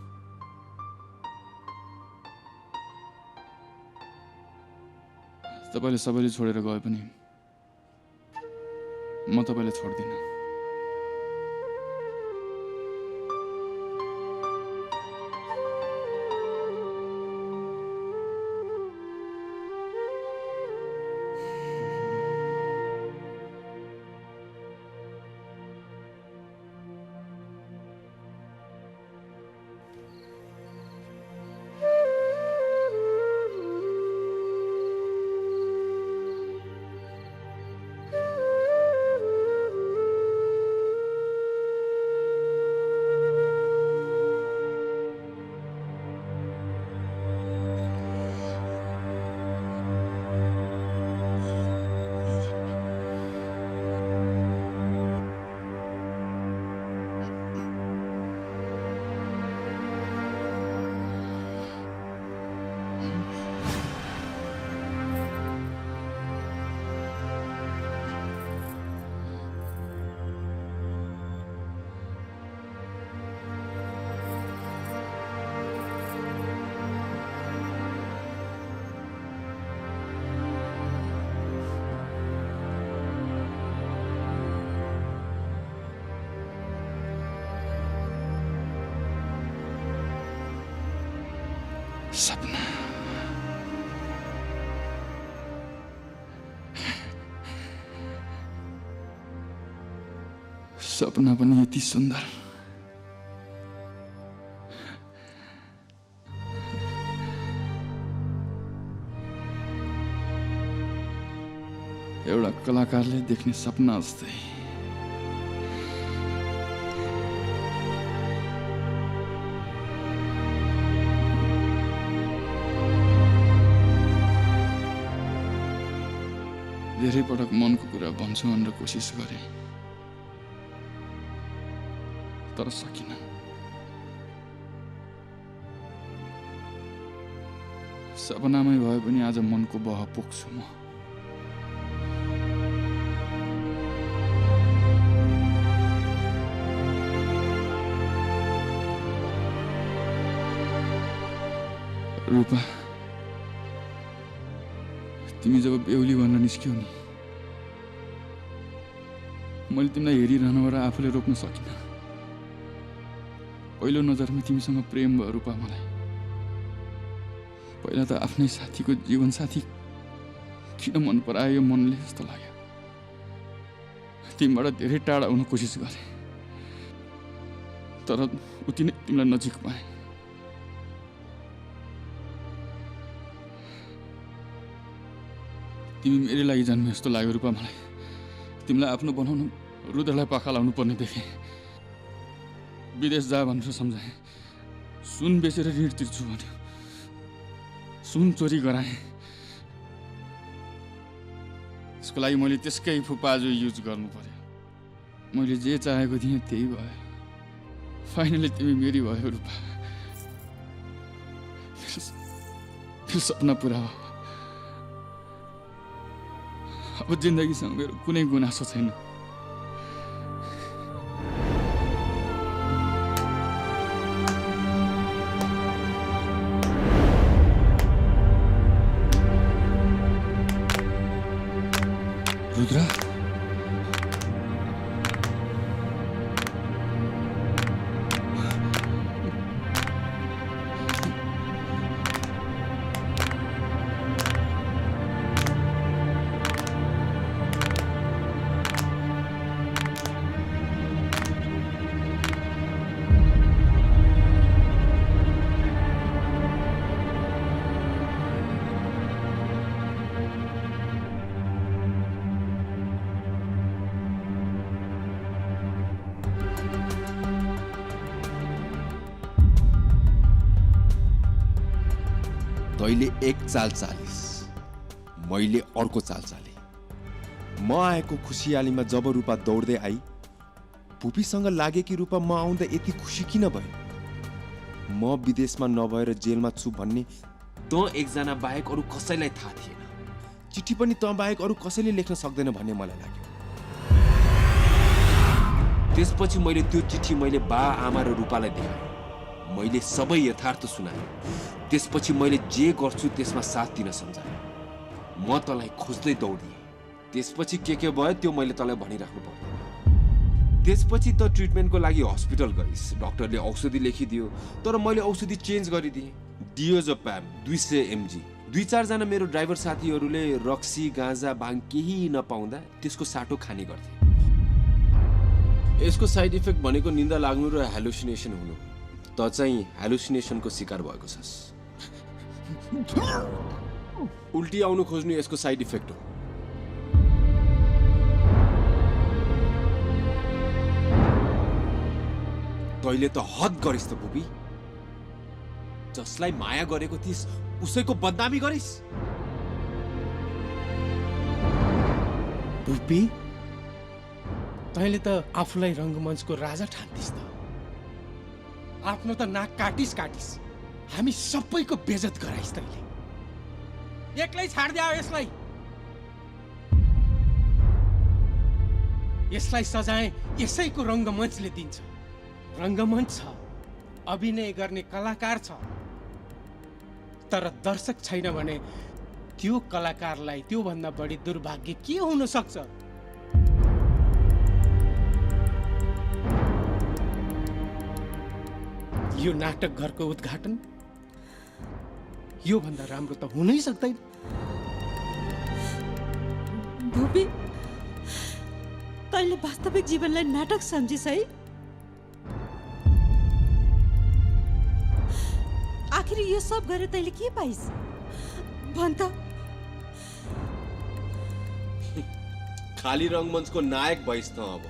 तपाईँले सबैले छोडेर गए पनि म तपाईँलाई छोड्दिनँ। सपना सपना पनि यति सुन्दर। एउटा कलाकारले देख्ने सपना जस्तै। धेरै पटक मनको कुरा भन्छु भनेर कोसिस गरे, तर सकिन। सपनामै भए पनि आज मनको बह पोख्छु म। रूपा, तिमी जब बेहुली भनेर निस्क्यौ नि, मैले तिमीलाई हेरिरहनबाट आफूले रोक्न सकिनँ। पहिलो नजरमा तिमीसँग प्रेम भयो रूपा मलाई। पहिला त आफ्नै साथीको जीवनसाथी किन मन परायो मनले जस्तो लाग्यो। तिमीबाट धेरै टाढा हुन कोसिस गरेँ, तर उति नै तिमीलाई नजिक पाएँ। तिमी मेरै लागि जन्मे जस्तो लाग्यो रूपा मलाई। तिमीलाई आफ्नो बनाउन रुद्रलाई पाखा लाउनु पर्ने देखेँ। विदेश जा भनेर सम्झाएँ, सुन बेचेर ऋण तिर्छु भन्यो, सुन चोरी गराएँ। यसको लागि मैले त्यसकै फुपाजु युज गर्नु पर्यो। मैले जे चाहेको थिएँ त्यही भयो। फाइनली तिमी मेरी भयो रूपा। मेरो सपना पुरा हो। अब जिन्दगीसँग मेरो कुनै गुनासो छैन। रुद्र, तैले एक चाल चालिस, मैले अर्को चाल चाले। म आएको खुसियालीमा जब रूपा दौड्दै आई, पुपीसँग लागे कि रूपा म आउँदा यति खुसी किन भयो। म विदेशमा नभएर जेलमा छु भन्ने त एकजना बाहेक अरू कसैलाई थाहा थिएन। चिठी पनि तँ बाहेक अरू कसैले लेख्न सक्दैन भन्ने मलाई लाग्यो। त्यसपछि मैले त्यो चिठी मैले बा आमा र रूपालाई देखाएँ। मैले सबै यथार्थ सुनाएँ। त्यसपछि मैले जे गर्छु त्यसमा साथ दिन सम्झाएँ। म तँलाई खोज्दै दौडिएँ। त्यसपछि के भयो त्यो मैले तँलाई भनिराख्नु पर्यो। त्यसपछि त ट्रिटमेन्टको लागि हस्पिटल गइस्। डाक्टरले औषधि लेखिदियो, तर मैले औषधि चेन्ज गरिदिएँ। डियोजोप्याम 200 mg। 2-4 जना मेरो ड्राइभर साथीहरूले रक्सी गाँजा भाङ केही नपाउँदा त्यसको साटो खाने गर्थे। यसको साइड इफेक्ट भनेको निन्दा लाग्नु र हेलुसिनेसन हुनु। त चाहिँ हेलुसिनेसनको शिकार भएको छस्। उल्टी आउनु खोज्नु यसको साइड इफेक्ट हो। तैले त हद गरिस् त बुबी। जसलाई माया गरेको थिइस् उसैको बदनामी गरिस्। बुबी, तैँले त आफूलाई रङ्गमञ्चको राजा ठान्थिस् त। आफ्नो त नाक काटिस हामी सबैको बेइज्जत गराइस् तैँले। एक्लै छाड्दिया यसलाई। यसलाई सजाय यसैको रङ्गमञ्चले दिन्छ। रङ्गमञ्च छ, अभिनय गर्ने कलाकार छ, तर दर्शक छैन भने त्यो कलाकारलाई त्योभन्दा बढी दुर्भाग्य के हुन सक्छ? यो नाटक घरको उद्घाटन यो भन्दा राम्रो त हुनै सक्दैन। भूपी, तैँले वास्तविक जीवनलाई नाटक सम्झिस् है? आखिर यो सब गरेर तैँले के पाइस् भन् त? खाली रङ्गमञ्चको नायक भइस् त अब।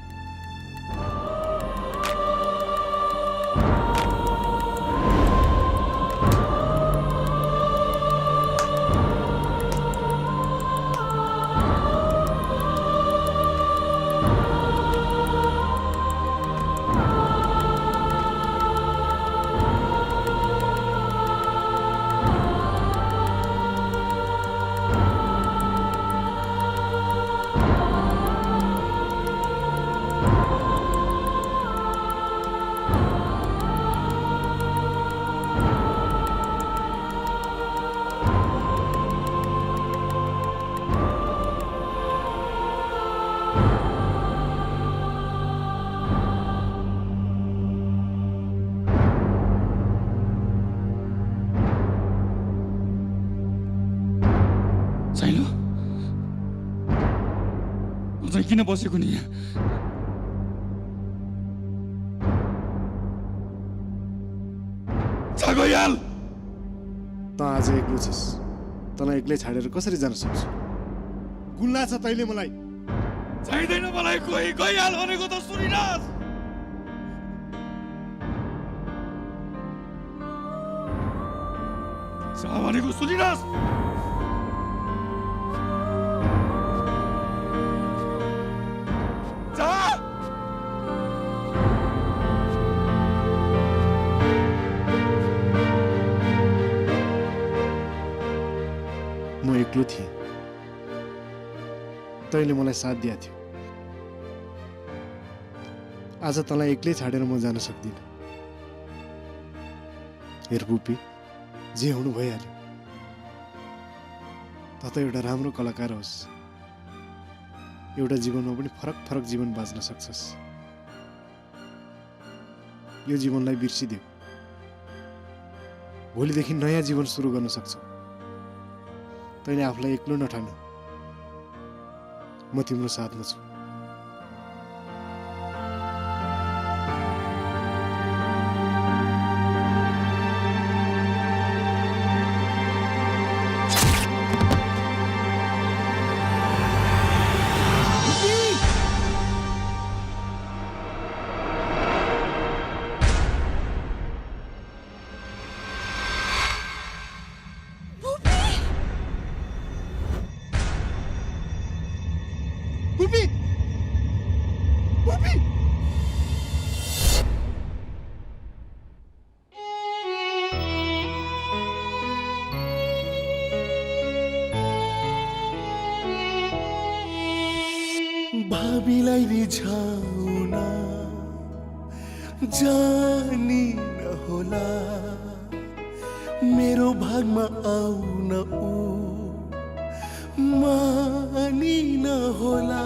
किन बसेको नि यहाँ? गइहाल। त आज एक्लो छस्, तँलाई एक्लै छाडेर कसरी जान सक्छु? गुल्ला छ तैँले मलाई। चाहिँदैन मलाई कोही, गइहाल भनेको त सुनिनस्। जा भनेको सुनिनस्। म एक्लो थिएँ, तैँले मलाई साथ दिएको थियो। आज तँलाई एक्लै छाडेर म जान सक्दिनँ। हेर बुपी, जे हुनु भइहाल्यो। त एउटा राम्रो कलाकार होस्, एउटा जीवनमा पनि फरक फरक जीवन बाँच्न सक्छस्। यो जीवनलाई बिर्सिदेऊ, भोलिदेखि नयाँ जीवन सुरु गर्न सक्छौ। तैँले आफूलाई एक्लो नठान, म तिम्रो साथमा छु। भाबीलाई रिझाउन जानी नहोला, मेरो भागमा आउन ऊ मानी नहोला।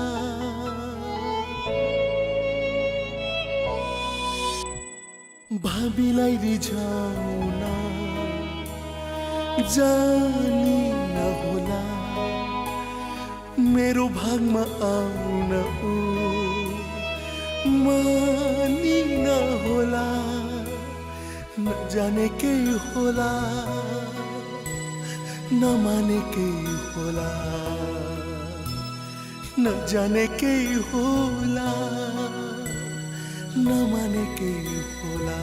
भाबीलाई रिझाउन जानी नहोला, मेरो भागमा आउन ऊ मानी नहोला। नजाने के होला, नमाने के होला, नजाने के होला, नमाने के होला।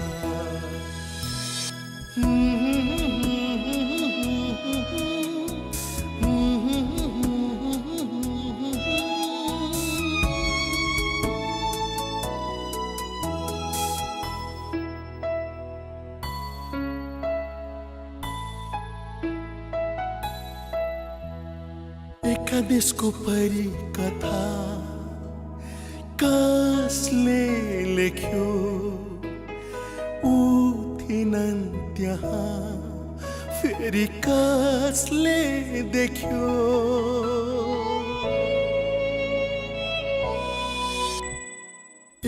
एकादेशको परी कथा कसले लेख्यो, ऊ थिएनन् त्यहाँ फेरि कसले देख्यो।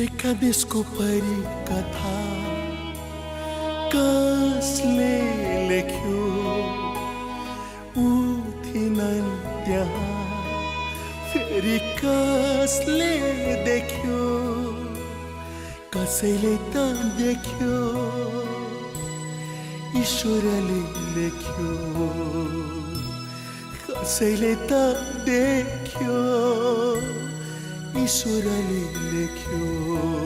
एकादेशको परी कथा कसले लेख्यो, ऊ थिएनन् त्यहाँ फेरि कसले देख्यो। कसैले त देख्यो, ईश्वरले लेख्यो। कसैले त देख्यो, ईश्वरले लेख्यो।